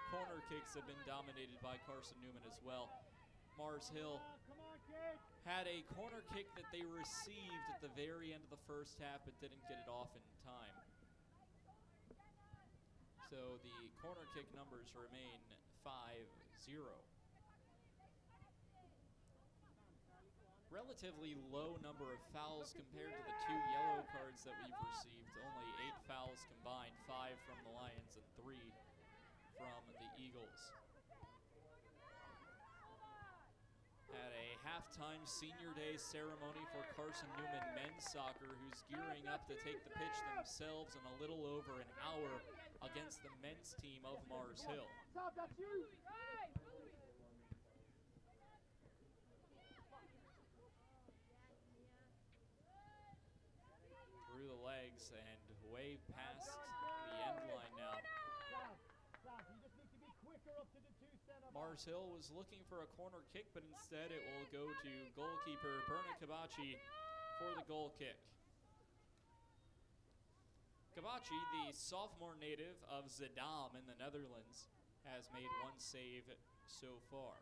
Corner kicks have been dominated by Carson-Newman as well. Mars Hill had a corner kick that they received at the very end of the first half but didn't get it off in time. So the corner kick numbers remain 5-0. Relatively low number of fouls compared to the 2 yellow cards that we've received. Only 8 fouls combined, 5 from the Lions and 3 from the Eagles. At a halftime senior day ceremony for Carson-Newman men's soccer, who's gearing up to take the pitch themselves in a little over an hour against the men's team of Mars Hill. Through the legs and way past the end line now. Mars Hill was looking for a corner kick, but instead it will go to goalkeeper Berna Kabachi for the goal kick. Kabachi, the sophomore native of Zaandam in the Netherlands, has made 1 save so far.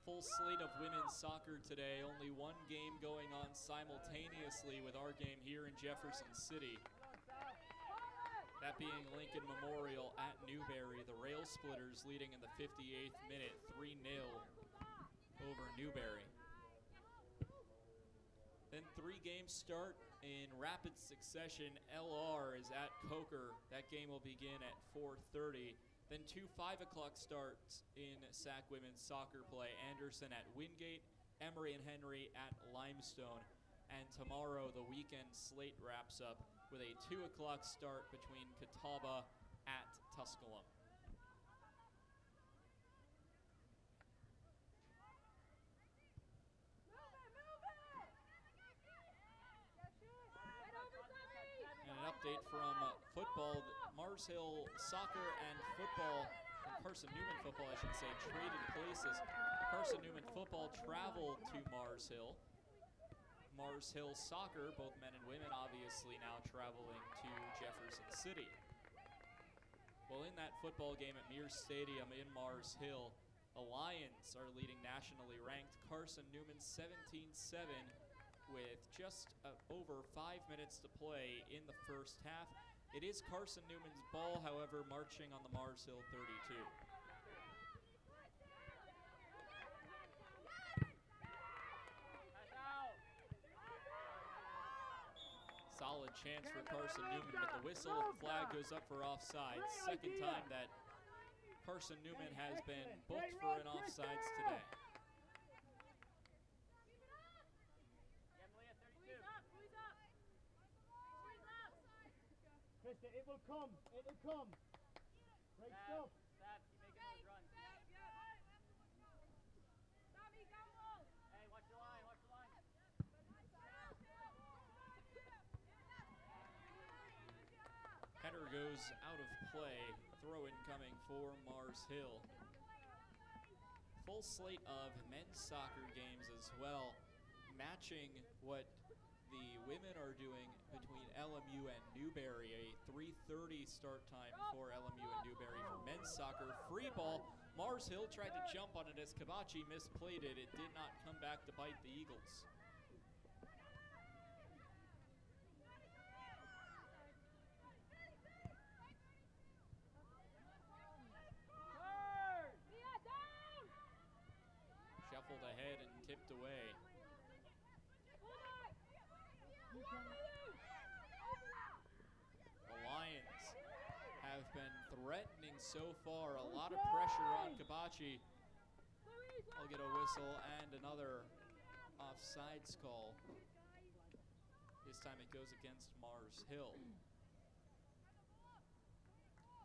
Full slate of women's soccer today. Only 1 game going on simultaneously with our game here in Jefferson City. That being Lincoln Memorial at Newberry. The Rail Splitters leading in the 58th minute, 3-0 over Newberry. Then 3 games start in rapid succession. LR is at Coker. That game will begin at 4:30. Then 2 5 o'clock starts in SAC women's soccer play. Anderson at Wingate, Emory and Henry at Limestone. And tomorrow the weekend slate wraps up with a 2 o'clock start between Catawba at Tusculum. update from football. Mars Hill soccer and football, and Carson-Newman football, I should say, traded places. Carson-Newman football traveled to Mars Hill. Mars Hill soccer, both men and women, obviously now traveling to Jefferson City. Well, in that football game at Mears Stadium in Mars Hill, the Lions are leading nationally ranked Carson-Newman 17-7 with just over 5 minutes to play in the first half. It is Carson-Newman's ball, however, marching on the Mars Hill 32. Solid chance for Carson-Newman, but the whistle and flag goes up for offsides. Second time that Carson-Newman has been booked for an offsides today. Krista, it will come. It will come. Great stuff. Keep making those runs. Hey, watch the line, watch the line. Header goes out of play. Throw-in coming for Mars Hill. Full slate of men's soccer games as well, matching what the women are doing between LMU and Newberry. A 3:30 start time for LMU and Newberry for men's soccer. Free ball. Mars Hill tried to jump on it as Kabachi misplayed it. It did not come back to bite the Eagles. Shuffled ahead and tipped away. The Lions have been threatening so far. A lot of pressure on Kabachi. I'll get a whistle and another offsides call. This time it goes against Mars Hill.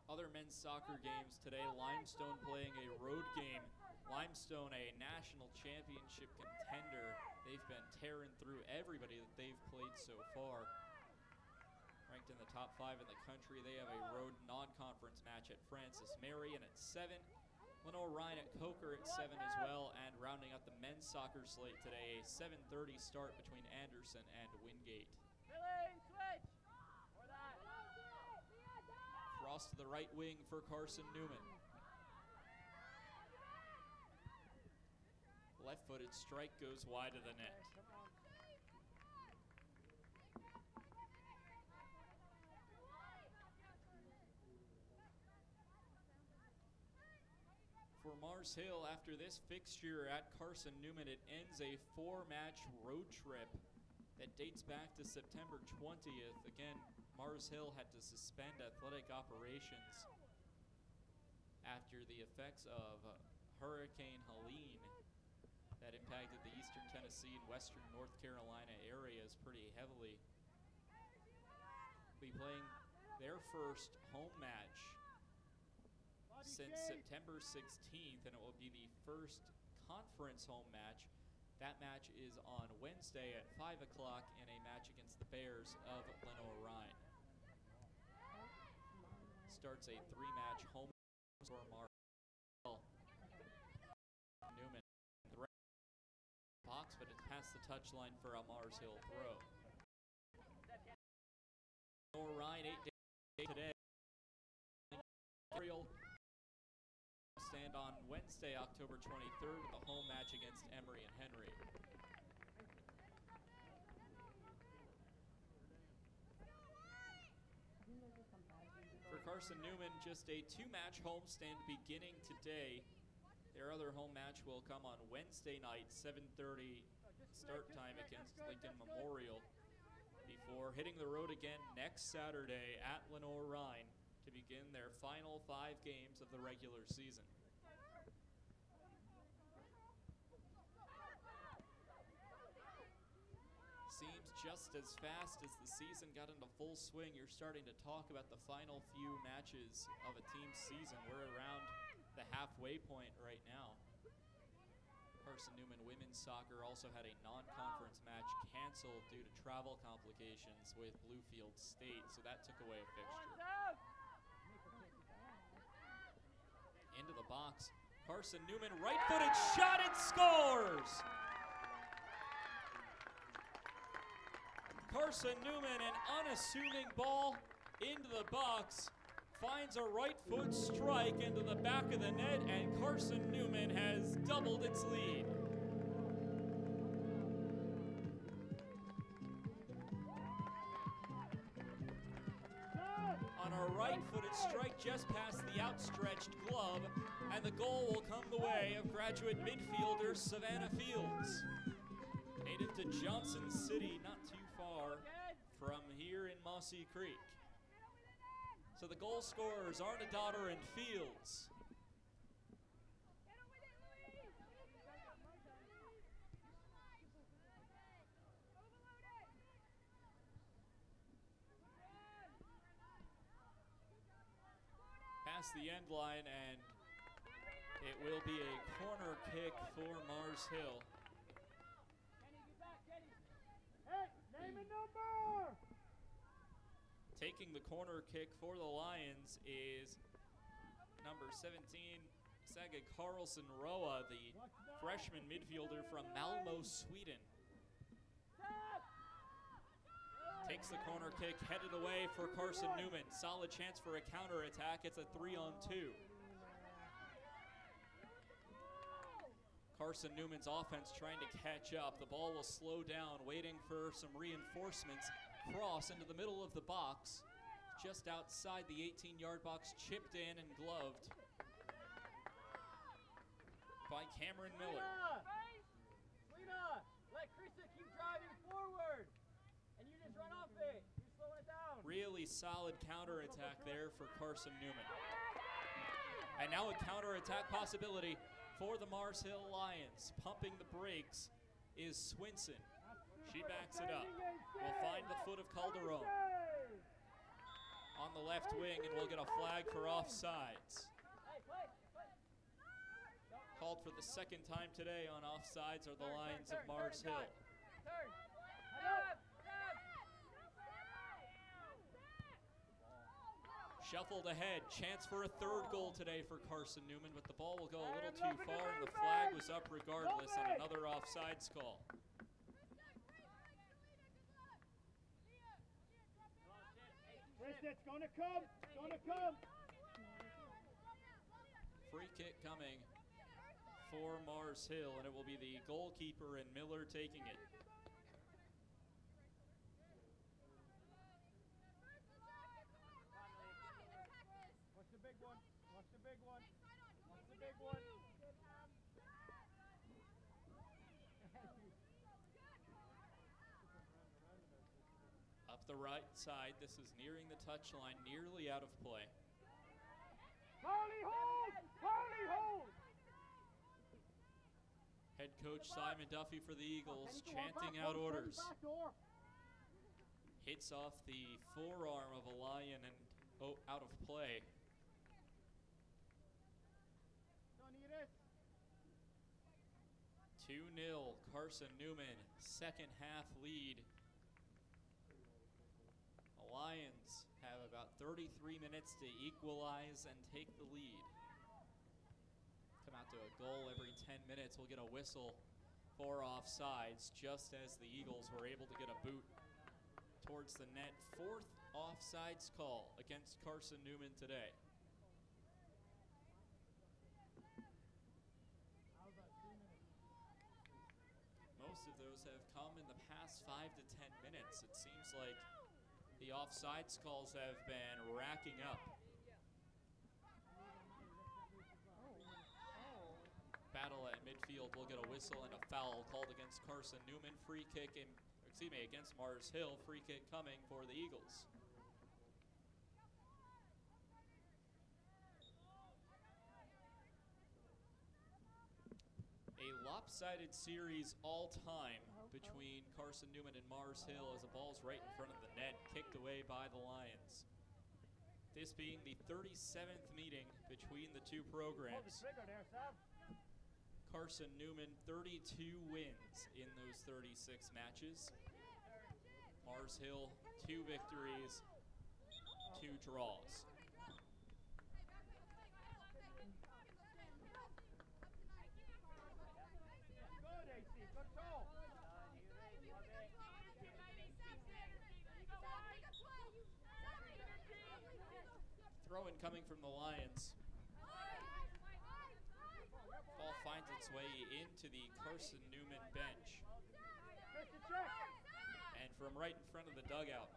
Other men's soccer games today. Limestone playing a road game. Limestone, a national championship contender. They've been tearing through everybody that they've played so far. Ranked in the top 5 in the country. They have a road non-conference match at Francis Marion at 7. Lenore Ryan at Coker at 7 as well. And rounding out the men's soccer slate today, a 7:30 start between Anderson and Wingate. Cross to the right wing for Carson-Newman. Left-footed strike goes wide of the net. For Mars Hill, after this fixture at Carson-Newman, it ends a 4-match road trip that dates back to September 20th. Again, Mars Hill had to suspend athletic operations after the effects of Hurricane Helene that impacted the eastern Tennessee and western North Carolina areas pretty heavily. Be playing their first home match since September 16th, and it will be the first conference home match. That match is on Wednesday at 5 o'clock in a match against the Bears of Lenore Rhine. Starts a 3-match home for Mars Hill. Newman box, but it's past the touchline for a Mars Hill throw. Lenore Rhine 8 days today. Stand on Wednesday, October 23rd, with a home match against Emory and Henry. For Carson-Newman, just a 2-match homestand beginning today. Their other home match will come on Wednesday night, 7:30 start time against Lincoln Memorial, before hitting the road again next Saturday at Lenore Rhine to begin their final 5 games of the regular season. Seems just as fast as the season got into full swing, you're starting to talk about the final few matches of a team's season. We're around the halfway point right now. Carson-Newman women's soccer also had a non-conference match canceled due to travel complications with Bluefield State, so that took away a fixture. Into the box, Carson-Newman, right-footed shot, it scores! Carson-Newman, an unassuming ball into the box, finds a right foot strike into the back of the net, and Carson-Newman has doubled its lead. On a right-footed strike just past the outstretched glove, and the goal will come the way of graduate midfielder Savannah Fields. Native to Johnson City, not too far from here in Mossy Creek. So the goal scorers are Daughter and Fields. Past the end line, and it will be a corner kick for Mars Hill. Hey, name and number! Taking the corner kick for the Lions is number 17, Saga Carlson Roa, the freshman midfielder from Malmo, Sweden. Takes the corner kick, headed away for Carson-Newman. Solid chance for a counterattack. It's a 3-on-2. Carson-Newman's offense trying to catch up. The ball will slow down, waiting for some reinforcements. Cross into the middle of the box, just outside the 18-yard box, chipped in and gloved by Cameron Miller. Lena, let Krista keep driving forward, and you just run off it. You're slowing it down. Really solid counterattack there for Carson-Newman. And now a counterattack possibility for the Mars Hill Lions. Pumping the brakes is Swinson. She backs it up. Will find the foot of Calderon on the left wing, and we'll get a flag for offsides. Called for the second time today on offsides are the Lions of Mars Hill. Shuffled ahead, chance for a third goal today for Carson-Newman, but the ball will go a little too far, and the flag was up regardless on another offsides call. It's gonna come, it's gonna come. Free kick coming for Mars Hill, and it will be the goalkeeper and Miller taking it. Watch the big one, watch the big one, watch the big one. Up the right side, this is nearing the touchline, nearly out of play. Harley hold! Harley hold! Head coach Simon Duffy for the Eagles chanting out orders. Hits off the forearm of a Lion and out of play. 2-0, Carson-Newman, second half lead. The Lions have about 33 minutes to equalize and take the lead. Come out to a goal every 10 minutes. We'll get a whistle for offsides, just as the Eagles were able to get a boot towards the net. Fourth offsides call against Carson-Newman today. Most of those have come in the past 5 to 10 minutes. It seems like the offsides calls have been racking up. Battle at midfield will get a whistle and a foul called against Carson-Newman. Free kick against Mars Hill. Free kick coming for the Eagles. A lopsided series all time between Carson-Newman and Mars Hill as the ball's right in front of the net, kicked away by the Lions. This being the 37th meeting between the two programs. Carson-Newman 32 wins in those 36 matches. Mars Hill 2 victories, 2 draws. Throw-in coming from the Lions. Ball finds its way into the Carson-Newman bench. And from right in front of the dugout.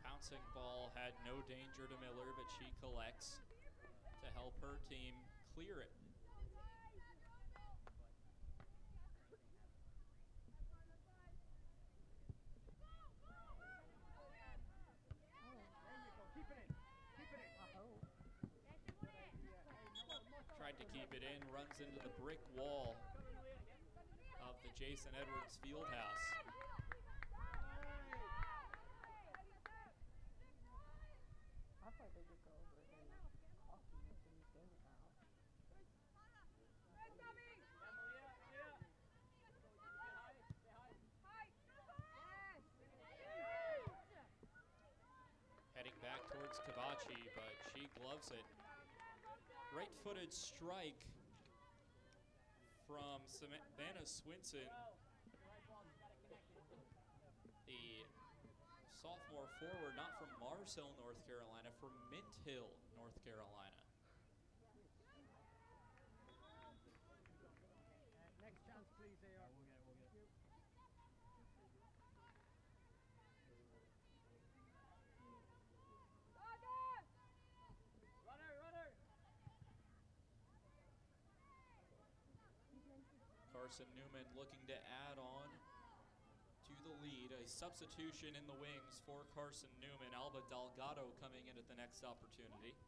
Bouncing ball had no danger to Miller, but she collects to help her team clear it. Tried to keep it in, runs into the brick wall of the Jason Edwards Fieldhouse. Heading back towards Kabachi, but she gloves it. Right-footed strike from Savannah Swinson, the sophomore forward, not from Mars Hill, North Carolina, from Mint Hill, North Carolina. Next chance, please, AR. Carson-Newman looking to add on to the lead. A substitution in the wings for Carson-Newman. Alba Delgado coming in at the next opportunity.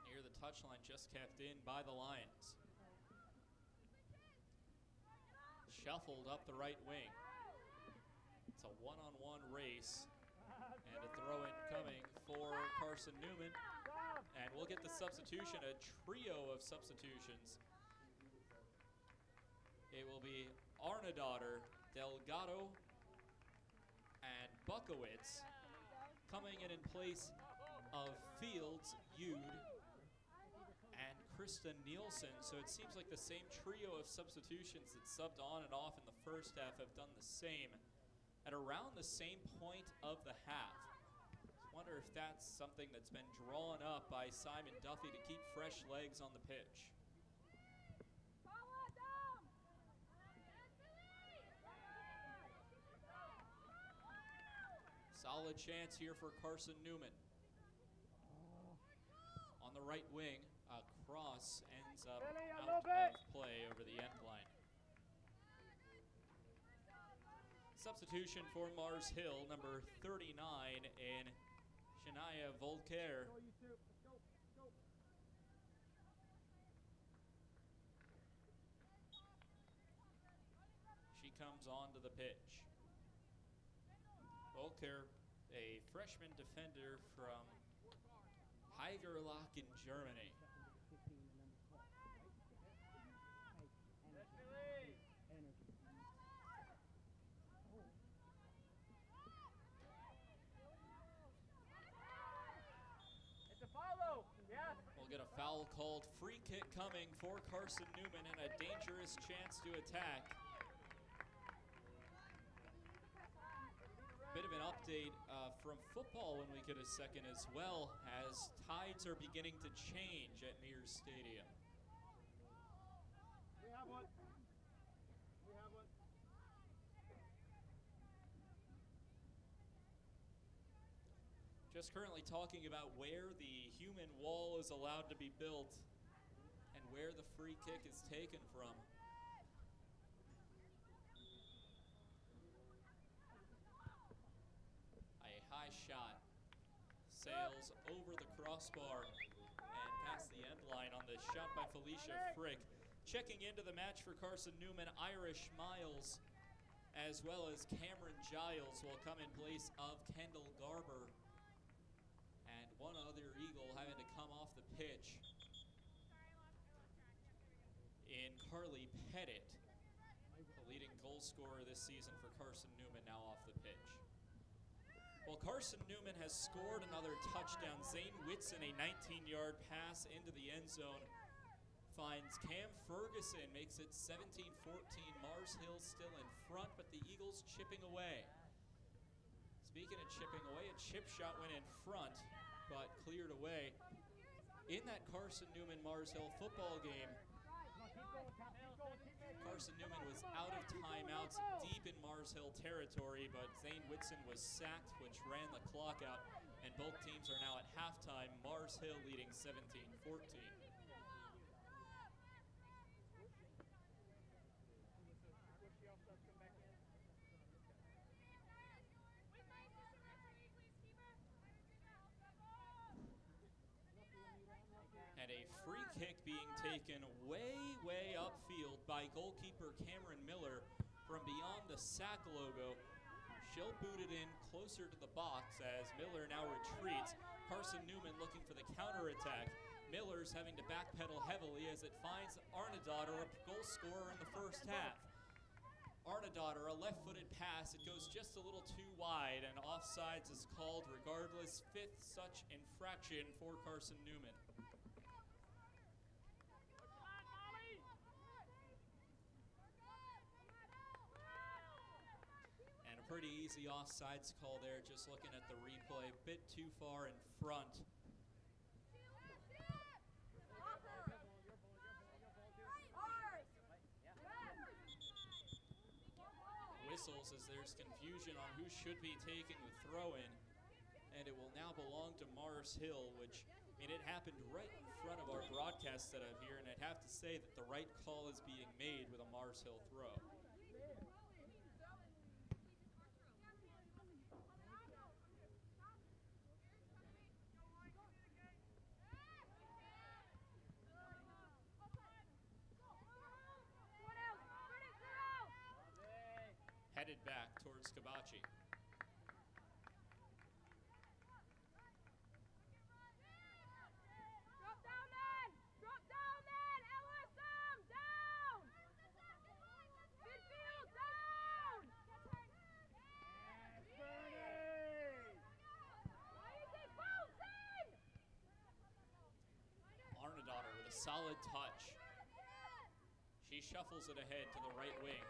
Near the touchline, just kept in by the Lions. Shuffled up the right wing. It's a one-on-one race. And a throw-in coming for Carson-Newman. And we'll get the substitution, a trio of substitutions. It will be Arnadaughter, Delgado, and Buckowitz coming in place of Fields, Yude, and Krista Nielsen. So it seems like the same trio of substitutions that subbed on and off in the first half have done the same at around the same point of the half. I wonder if that's something that's been drawn up by Simon Duffy to keep fresh legs on the pitch. Solid chance here for Carson-Newman. On the right wing, a cross ends up out of play over the end line. Substitution for Mars Hill, number 39 in Shania Volker. She comes onto the pitch. Volker, a freshman defender from Heigerlach in Germany. We'll get a foul called. Free kick coming for Carson-Newman and a dangerous chance to attack. Bit of an update from football when we get a second as well, as tides are beginning to change at Mears Stadium. Just currently talking about where the human wall is allowed to be built and where the free kick is taken from. A high shot sails over the crossbar and past the end line on the shot by Felicia Frick. Checking into the match for Carson-Newman, Irish Miles, as well as Cameron Giles will come in place of Kendall Garber. And one other Eagle having to come off the pitch in Carly Pettit, the leading goal scorer this season for Carson-Newman, now off the pitch. Well, Carson-Newman has scored another touchdown. Zane Whitson, a 19-yard pass into the end zone, finds Cam Ferguson, makes it 17-14. Mars Hill still in front, but the Eagles chipping away. Speaking of chipping away, a chip shot went in front, but cleared away. In that Carson-Newman Mars Hill football game, Carson-Newman was out of timeouts deep in Mars Hill territory, but Zane Whitson was sacked, which ran the clock out, and both teams are now at halftime. Mars Hill leading 17-14. And a free kick being taken way upfield by goalkeeper Cameron Miller from beyond the sack logo. She'll boot it in closer to the box as Miller now retreats. Carson-Newman looking for the counterattack. Miller's having to backpedal heavily as it finds Arnadottir, a goal scorer in the first half. Arnadottir, a left-footed pass. It goes just a little too wide, and offsides is called regardless. Fifth such infraction for Carson-Newman. Pretty easy offsides call there, just looking at the replay. A bit too far in front. Whistles as there's confusion on who should be taking the throw-in, and it will now belong to Mars Hill, which, I mean, it happened right in front of our broadcast setup here, and I'd have to say that the right call is being made with a Mars Hill throw. Headed back towards Kabachi. Drop down, man! Drop down, man! LSM, down! Midfield, down! Why is it bouncing? Arnadottir with a solid touch. She shuffles it ahead to the right wing.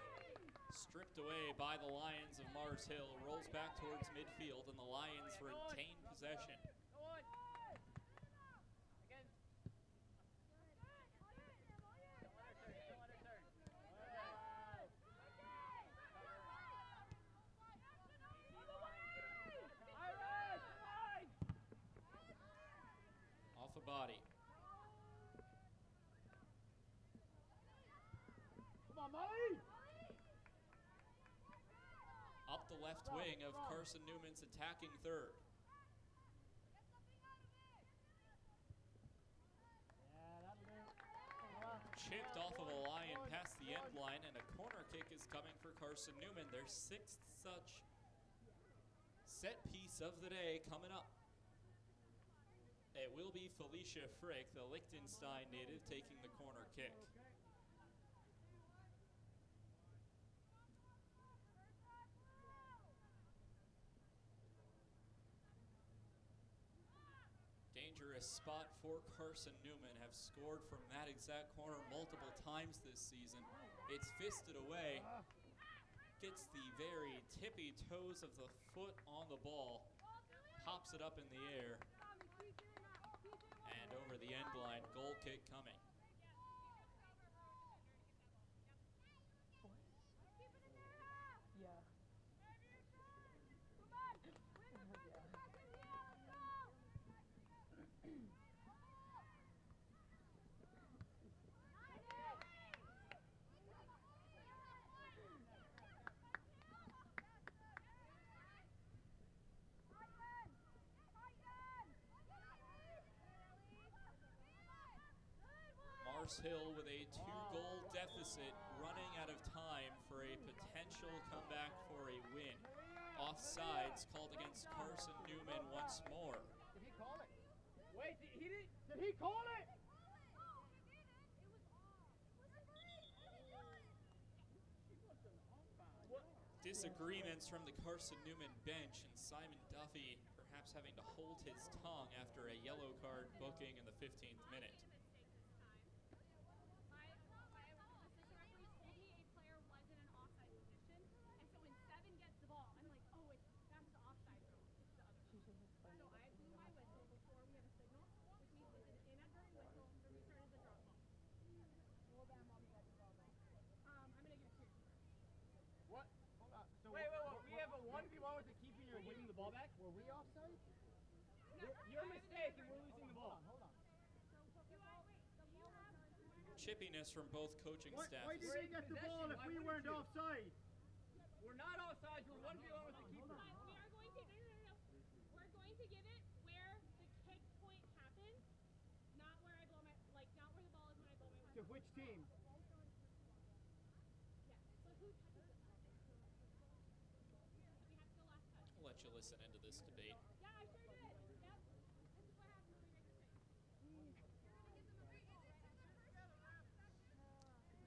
Stripped away by the Lions of Mars Hill, rolls back towards midfield, and the Lions retain possession. Off a body. Come on, Molly! Up the left wing of Carson-Newman's attacking third. Chipped off of a Lion past the end line, and a corner kick is coming for Carson-Newman. Their sixth such set piece of the day coming up. It will be Felicia Frick, the Liechtenstein native, taking the corner kick. Dangerous spot for Carson-Newman, have scored from that exact corner multiple times this season. It's fisted away, gets the very tippy toes of the foot on the ball, pops it up in the air, and over the end line, goal kick coming. Mars Hill with a 2-goal deficit, running out of time for a potential comeback for a win. Offsides called against Carson-Newman once more. Did he call it? Wait, did he call it? Disagreements from the Carson-Newman bench, and Simon Duffy perhaps having to hold his tongue after a yellow card booking in the 15th minute. Ball back? Were we offside? Your mistake, and we're losing the ball. Hold on. Chippiness from both coaching staffs. Why did he get the ball if we weren't offside? We're not offside. We're 1v1 with the keeper. We are going to We're going to give it where the kick point happens, not where I blow my not where the ball is when I blow my To which team? Yeah. So who touches it? We have to go last touch. I'll let you listen into this debate. Yeah, I sure did. Yep. This is what happens when we make mistakes.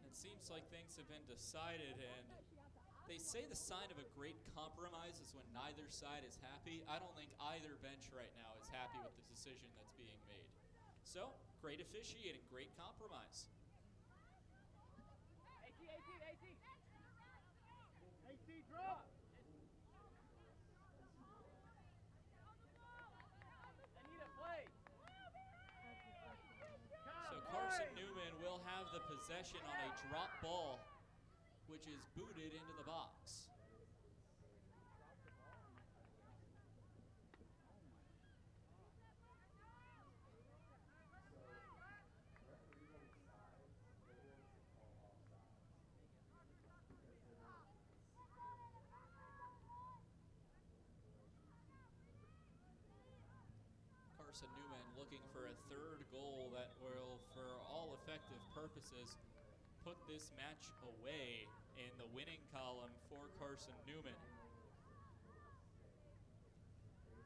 It seems like things have been decided, and they say the sign of a great compromise is when neither side is happy. I don't think either bench right now is happy with the decision that's being made. So, great officiating, great compromise. AT, drop! I need a play. So Carson-Newman will have the possession on a drop ball, which is booted into the box. Carson-Newman looking for a third goal that will, for all effective purposes, put this match away in the winning column for Carson-Newman.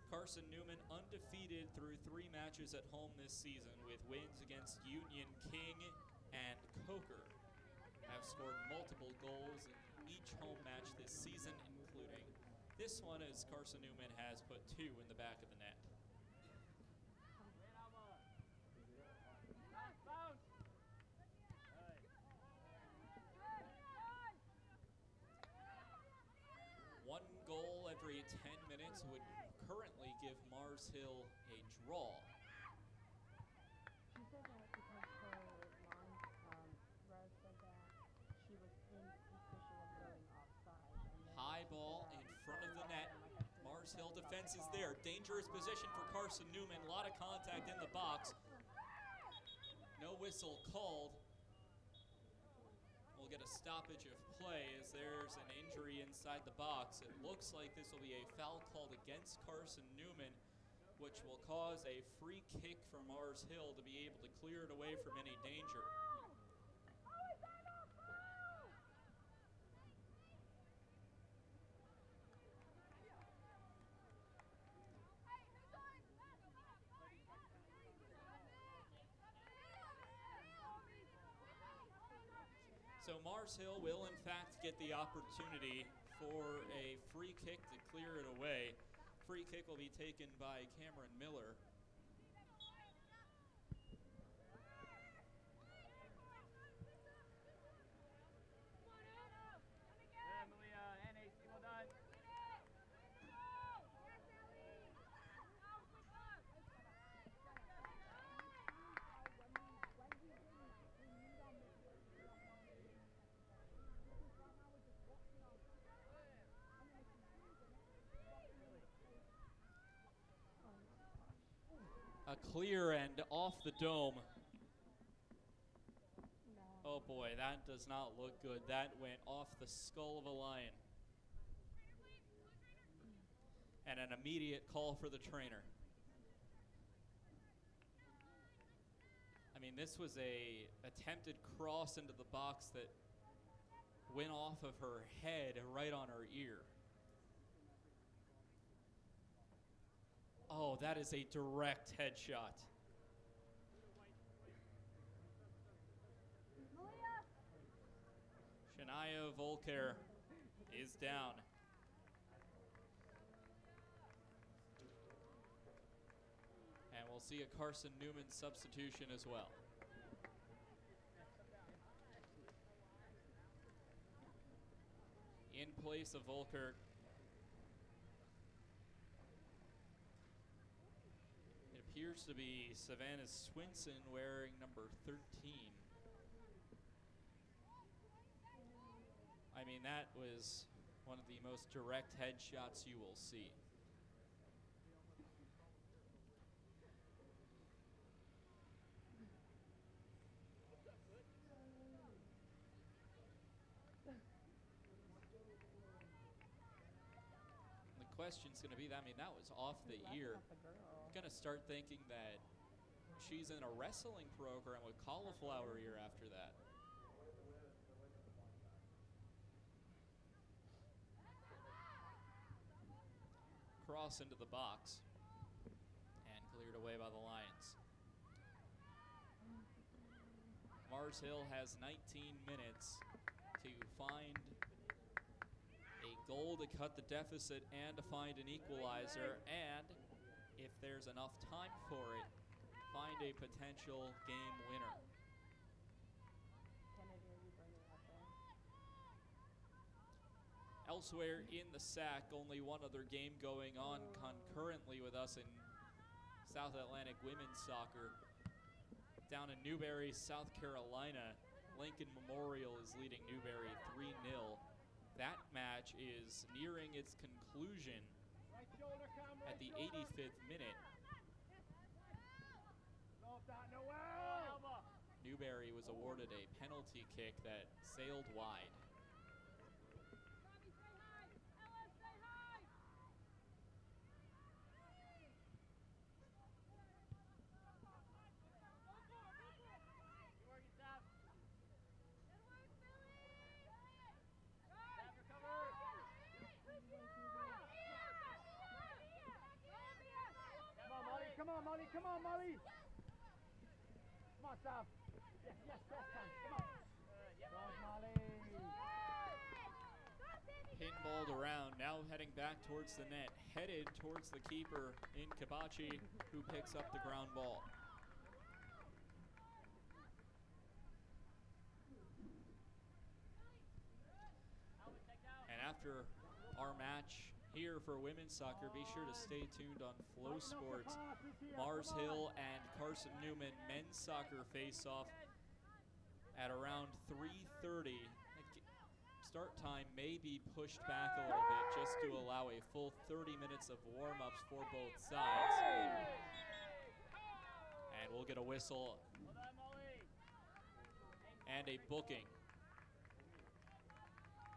Carson-Newman undefeated through 3 matches at home this season, with wins against Union, King, and Coker. Have scored multiple goals in each home match this season, including this one, as Carson-Newman has put 2 in the back of the net. One goal every 10 minutes would currently give Mars Hill a draw. She said that because her mom, Rose, said that she was in suspicion of going offside. High ball in front of the net. Mars Hill defense is there. Dangerous position for Carson-Newman. A lot of contact in the box. No whistle called. We'll get a stoppage of play as there's an injury inside the box. It looks like this will be a foul called against Carson-Newman, which will cause a free kick for Mars Hill to be able to clear it away from any danger. So Mars Hill will in fact get the opportunity for a free kick to clear it away. Free kick will be taken by Cameron Miller. A clear and off the dome. Oh boy, that does not look good. That went off the skull of a lion. And an immediate call for the trainer. I mean, this was a attempted cross into the box that went off of her head right on her ear. Oh, that is a direct headshot. Shania Volker is down. And we'll see a Carson-Newman substitution as well. In place of Volker, it appears to be Savannah Swinson wearing number 13. I mean, that was one of the most direct headshots you will see. The question's going to be, I mean, that was off the ear. I'm going to start thinking that she's in a wrestling program with cauliflower ear after that. Cross into the box and cleared away by the Lions. Mars Hill has 19 minutes to find a goal to cut the deficit and to find an equalizer, and if there's enough time for it, find a potential game winner. Elsewhere in the SAC, only one other game going on concurrently with us in South Atlantic women's soccer. Down in Newberry, South Carolina, Lincoln Memorial is leading Newberry 3-0. That match is nearing its conclusion at the 85th minute. Newberry was awarded a penalty kick that sailed wide. Come on, Molly. Come on, Sav. Yes, come on. Go on, Molly. Pinballed around, now heading back towards the net, headed towards the keeper in Kabachi, who picks up the ground ball. And after our match here for women's soccer, be sure to stay tuned on Flow Sports. Mars Hill and Carson-Newman men's soccer face-off at around 3:30. Start time may be pushed back a little bit just to allow a full 30 minutes of warm-ups for both sides. And we'll get a whistle and a booking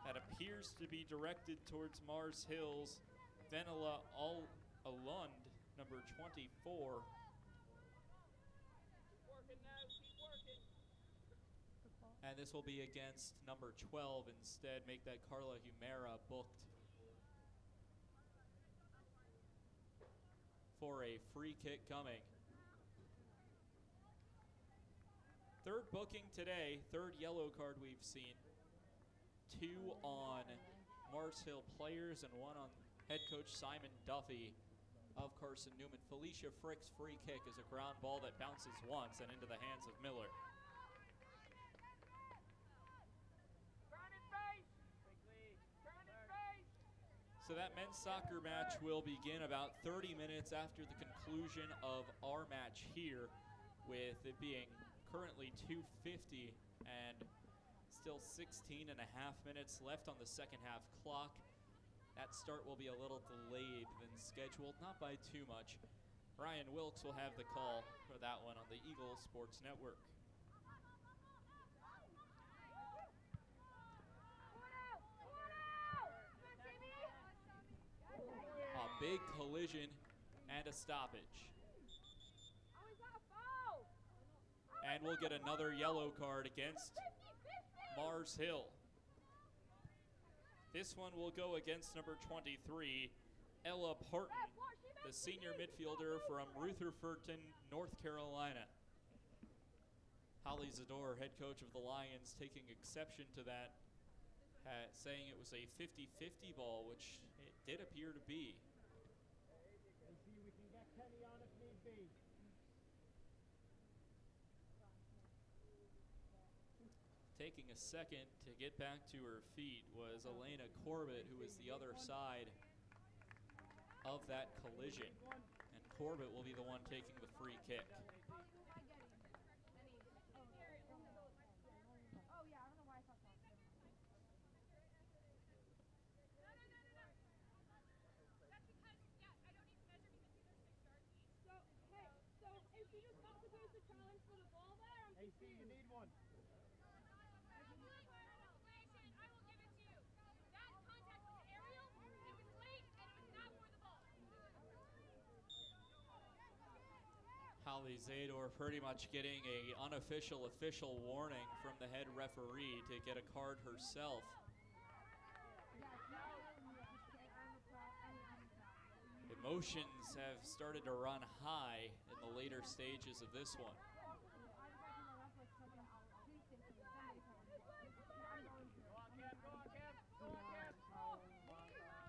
that appears to be directed towards Mars Hill's Venela Alund, number 24. And this will be against number 12 instead. Make that Carla Humera booked for a free kick coming. Third booking today, third yellow card we've seen. 2 on Mars Hill players and 1 on head coach Simon Duffy of Carson-Newman. Felicia Frick's free kick is a ground ball that bounces once and into the hands of Miller. So that men's soccer match will begin about 30 minutes after the conclusion of our match here, with it being currently 2:50 and still 16 and a half minutes left on the second half clock. That start will be a little delayed than scheduled, not by too much. Ryan Wilkes will have the call for that one on the Eagle Sports Network. A big collision and a stoppage. And we'll get another yellow card against Mars Hill. This one will go against number 23, Ella Parton, the senior midfielder from Rutherfordton, North Carolina. Holly Zador, head coach of the Lions, taking exception to that, saying it was a 50-50 ball, which it did appear to be. We can get Kenny on if need be. Taking a second to get back to her feet was Elena Corbett, who was the other side of that collision. And Corbett will be the one taking the free kick. AC, you need one. Holly Zador pretty much getting a unofficial official warning from the head referee to get a card herself. Emotions have started to run high in the later stages of this one.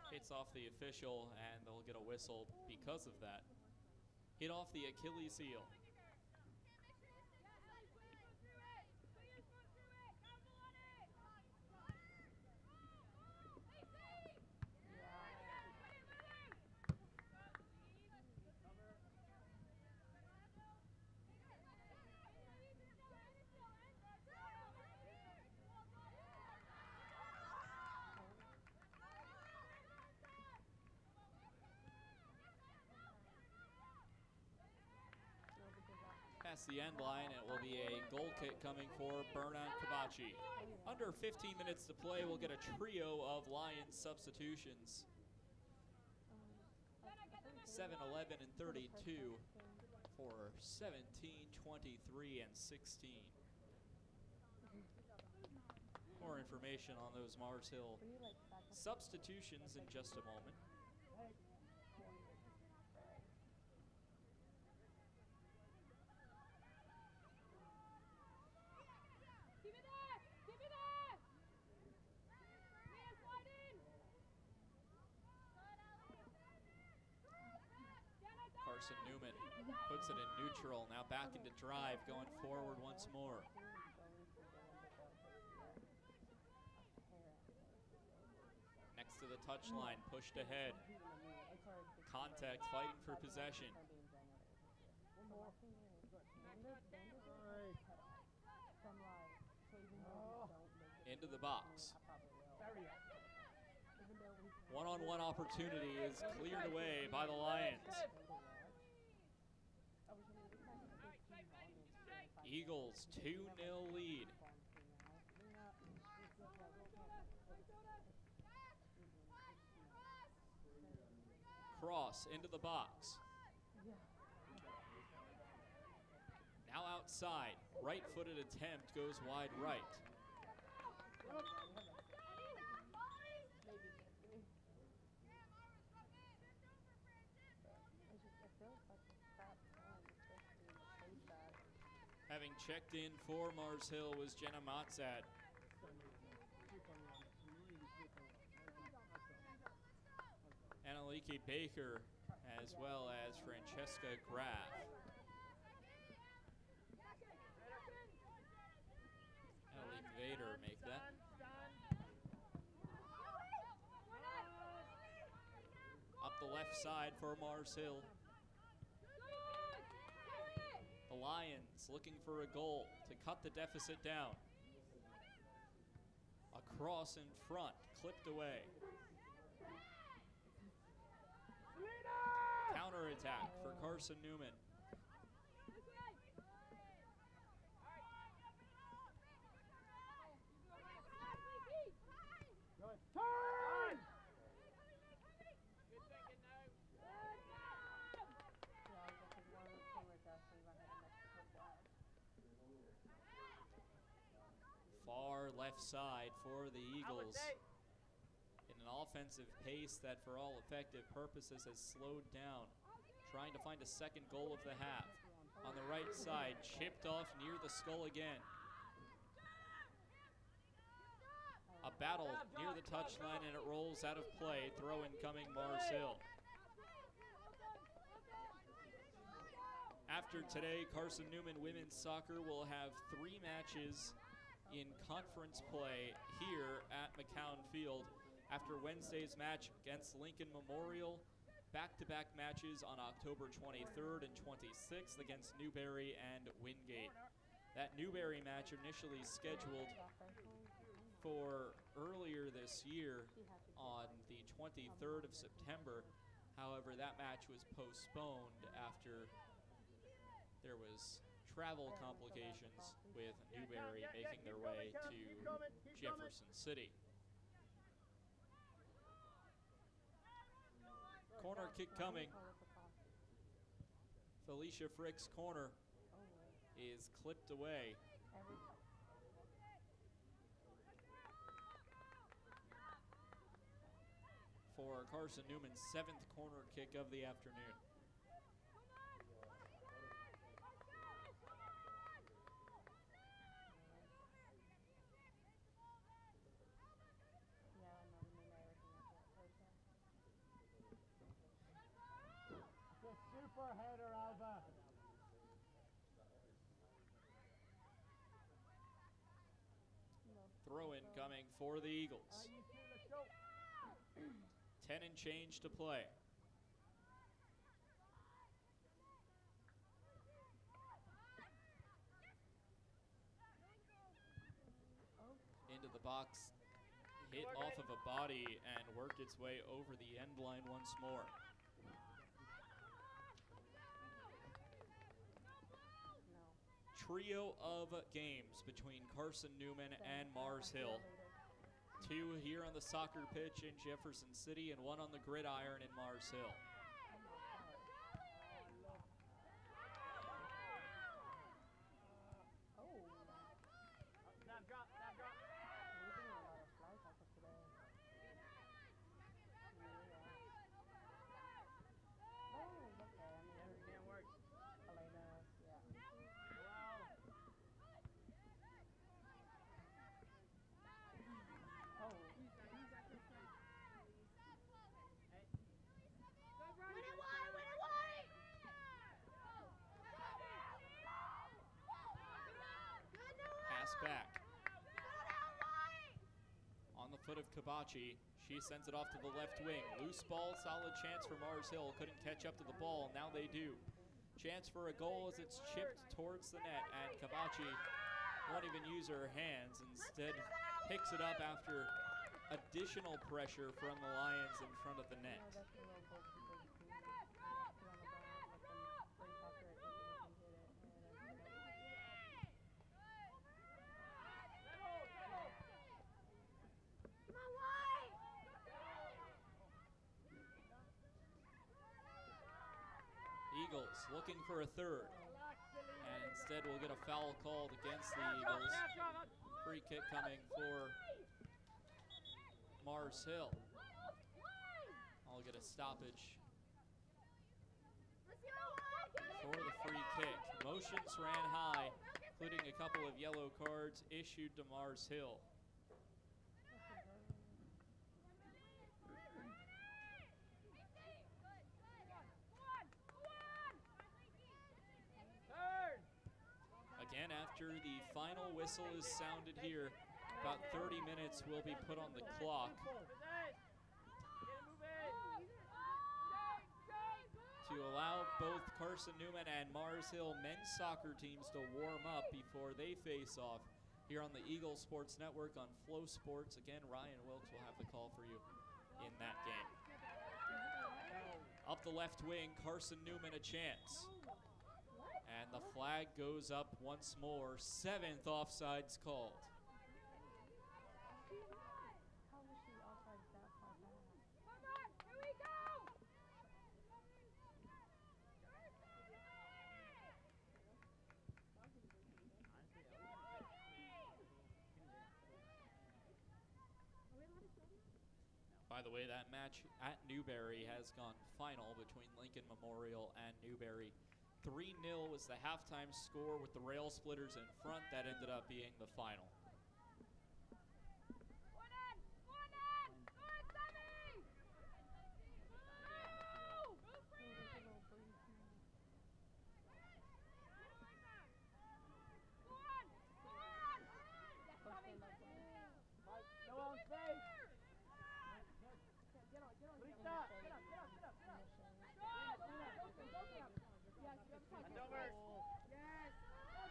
Hits off the official, and they'll get a whistle because of that. Hit off the Achilles heel. Past the end line, it will be a goal kick coming for Berna Kabachi. Under 15 minutes to play, we'll get a trio of Lions substitutions. 7, 11, and 32 for 17, 23, and 16. More information on those Mars Hill substitutions in just a moment. Carson-Newman puts it in neutral, now back into drive, going forward once more. Next to the touchline, pushed ahead. Contact, fighting for possession. Into the box. One-on-one opportunity is cleared away by the Lions. Eagles 2-0 lead. Cross into the box. Now outside. Right-footed attempt goes wide right. Having checked in for Mars Hill was Jenna Motzat. Annalike Baker, as well as Francesca Graff. Annalike Vader make that. Up the left side for Mars Hill. The Lions looking for a goal to cut the deficit down. A cross in front, clipped away. Counterattack for Carson-Newman. left side for the Eagles in an offensive pace that for all effective purposes has slowed down, trying to find a second goal of the half. On the right side, chipped off near the skull again. A battle near the touchline, and it rolls out of play. Throw incoming Mars Hill. After today, Carson-Newman women's soccer will have 3 matches in conference play here at McCown Field. After Wednesday's match against Lincoln Memorial, back-to-back matches on October 23rd and 26th against Newberry and Wingate. That Newberry match initially scheduled for earlier this year on the 23rd of September. However, that match was postponed after there was travel complications with Newberry making their way to Jefferson City. Corner kick coming. Felicia Frick's corner is clipped away. For Carson-Newman's 7th corner kick of the afternoon. Super header, Alva. Throw in coming for the Eagles. 10 and change to play. Into the box, hit off of a body and worked its way over the end line once more. Trio of games between Carson-Newman and Mars Hill. 2 here on the soccer pitch in Jefferson City and 1 on the gridiron in Mars Hill. Back. On the foot of Kabachi, she sends it off to the left wing. Loose ball, solid chance for Mars Hill. Couldn't catch up to the ball, now they do. Chance for a goal as it's chipped towards the net, and Kabachi won't even use her hands. Instead, picks it up after additional pressure from the Lions in front of the net. Eagles looking for a third, and instead we'll get a foul called against the Eagles. Free kick coming for Mars Hill. I'll get a stoppage for the free kick. Motions ran high, including a couple of yellow cards issued to Mars Hill. Again, after the final whistle is sounded here, about 30 minutes will be put on the clock to allow both Carson-Newman and Mars Hill men's soccer teams to warm up before they face off here on the Eagle Sports Network on Flow Sports. Again, Ryan Wilkes will have the call for you in that game. Up the left wing, Carson-Newman a chance. And the flag goes up once more. 7th offsides called. By the way, that match at Newberry has gone final between Lincoln Memorial and Newberry. 3-0 was the halftime score with the Rail Splitters in front. That ended up being the final.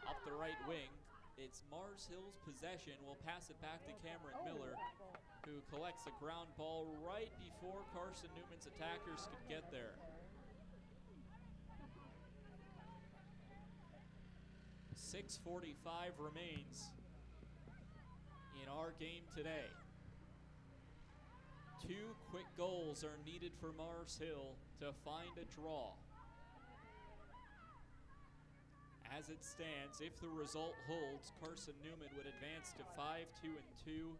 Up the right wing, it's Mars Hill's possession. We'll pass it back to Cameron Miller, who collects a ground ball right before Carson-Newman's attackers could get there. 6:45 remains in our game today. 2 quick goals are needed for Mars Hill to find a draw. As it stands, if the result holds, Carson-Newman would advance to 5-2-2,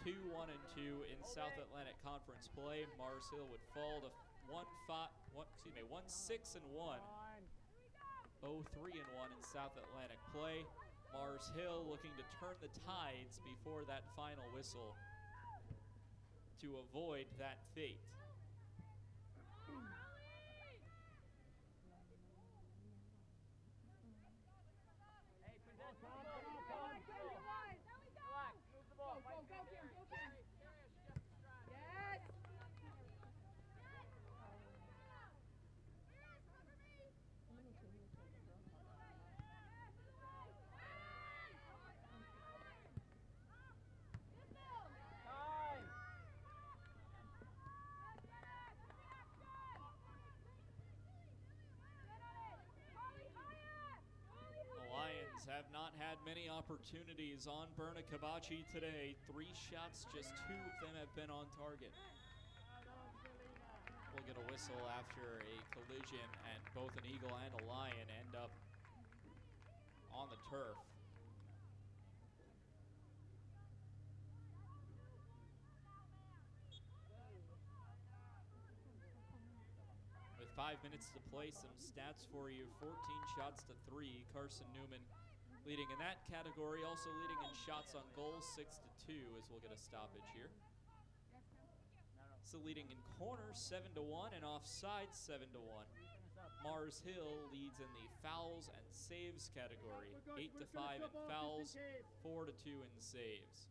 2-1-2 in South Atlantic Conference play. Mars Hill would fall to 1-6-1, 0-3-1 in South Atlantic play. Mars Hill looking to turn the tides before that final whistle to avoid that fate. Have not had many opportunities on Berna Kabachi today. 3 shots, just 2 of them have been on target. We'll get a whistle after a collision, and both an Eagle and a Lion end up on the turf. With 5 minutes to play, some stats for you. 14 shots to 3. Carson-Newman leading in that category, also leading in shots on goal, 6-2, as we'll get a stoppage here. So leading in corners, 7-1, and offside, 7-1. Mars Hill leads in the fouls and saves category, 8-5 in fouls, 4-2 in saves.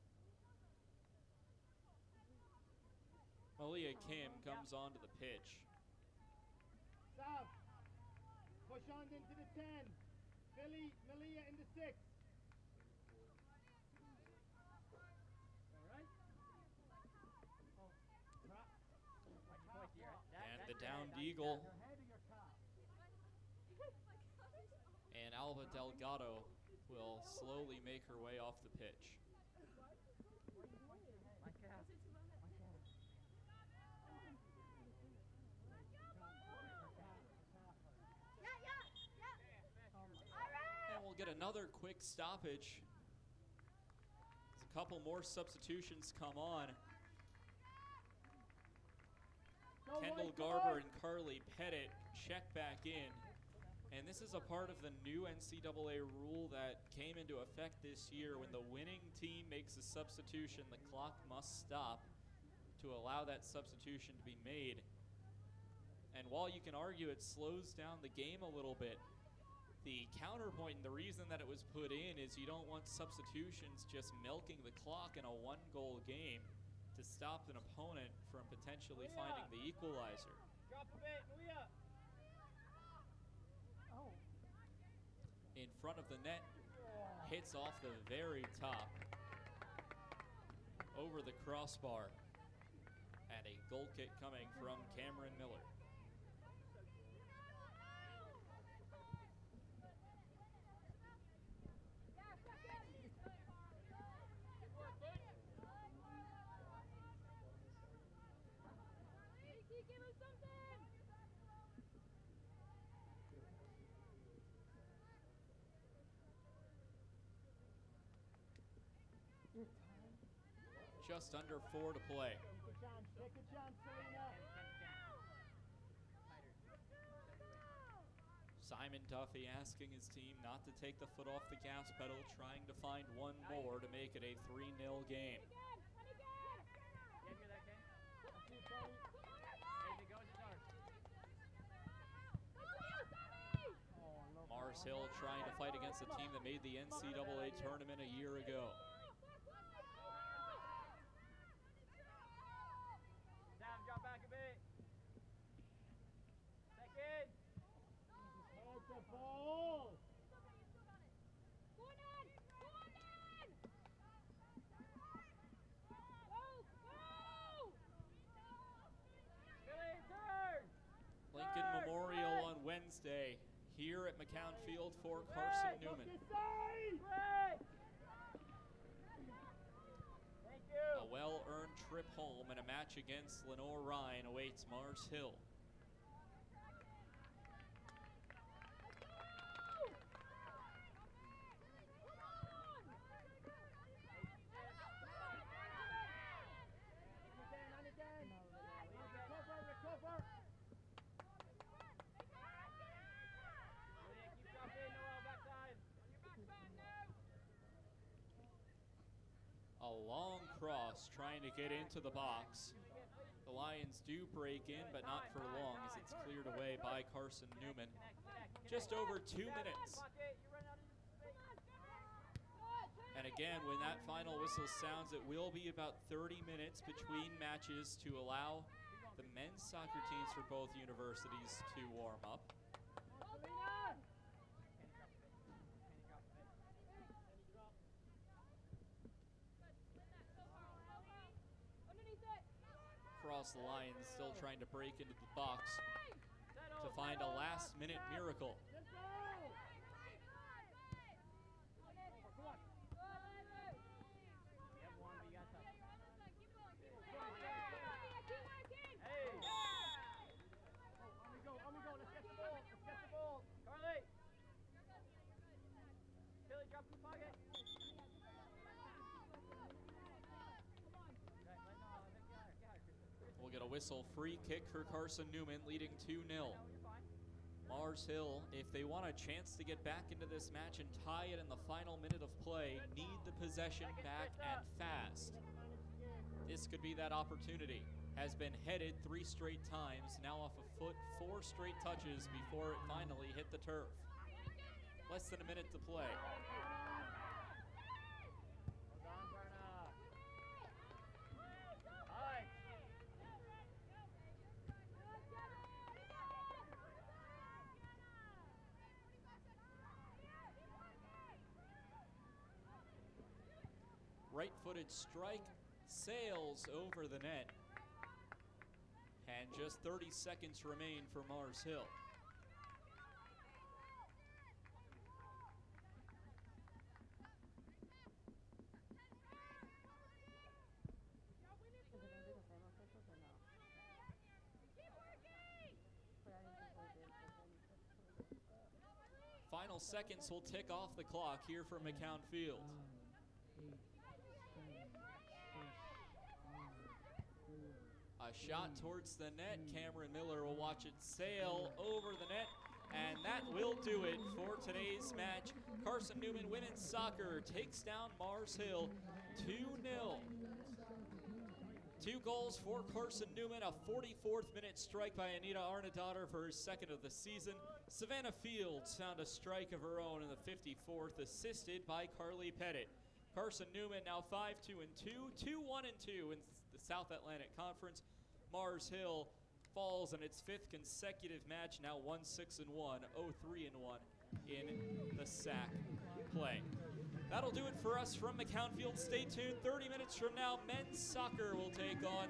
Malia Kim comes onto the pitch. Sav, push on into the 10. Malia in the 6. And the downed Eagle. And Alba Delgado will slowly make her way off the pitch. Get another quick stoppage as a couple more substitutions come on. Kendall Garber and Carly Pettit check back in, and this is a part of the new NCAA rule that came into effect this year. When the winning team makes a substitution, the clock must stop to allow that substitution to be made. And while you can argue it slows down the game a little bit, the counterpoint and the reason that it was put in is you don't want substitutions just milking the clock in a 1-goal game to stop an opponent from potentially finding the equalizer. Drop a bit, Malia. In front of the net, hits off the very top, over the crossbar, and a goal kick coming from Cameron Miller. Just under 4 to play. chance. Take a chance, Selena. Simon Duffy asking his team not to take the foot off the gas pedal, trying to find one more to make it a 3-0 game. Mars Hill trying to fight against a team that made the NCAA tournament a year ago. Sam, drop back a bit. Second. Head the ball. Billy, turn. Lincoln Memorial on Wednesday here at McCown Field for Carson-Newman. Break. Thank you. A well-earned trip home and a match against Lenore Ryan awaits Mars Hill. Recover. Keep dropping, Noel, backside. A long cross trying to get into the box. The Lions do break in, but not for long as it's cleared away by Carson-Newman. Just over 2 minutes. And again, when that final whistle sounds, it will be about 30 minutes between matches to allow the men's soccer teams for both universities to warm up. Across the line, still trying to break into the box to find a last-minute miracle. We'll get a whistle, free kick for Carson-Newman, leading 2-0. Mars Hill, if they want a chance to get back into this match and tie it in the final minute of play, need the possession back and fast. This could be that opportunity. Has been headed 3 straight times, now off a foot, 4 straight touches before it finally hit the turf. Less than a minute to play. Right-footed strike sails over the net. And just 30 seconds remain for Mars Hill. Final seconds will tick off the clock here from McCown Field. A shot towards the net. Cameron Miller will watch it sail over the net. And that will do it for today's match. Carson-Newman Women's Soccer takes down Mars Hill 2-0. 2 goals for Carson-Newman, a 44th minute strike by Anita Arnadottir for her second of the season. Savannah Fields found a strike of her own in the 54th, assisted by Carly Pettit. Carson-Newman now 5-2-2, 2-1-2 in the South Atlantic Conference. Mars Hill falls in its 5th consecutive match, now 1-6-1, 0-3-1 in the SAC play. That'll do it for us from McCown Field. Stay tuned. 30 minutes from now, men's soccer will take on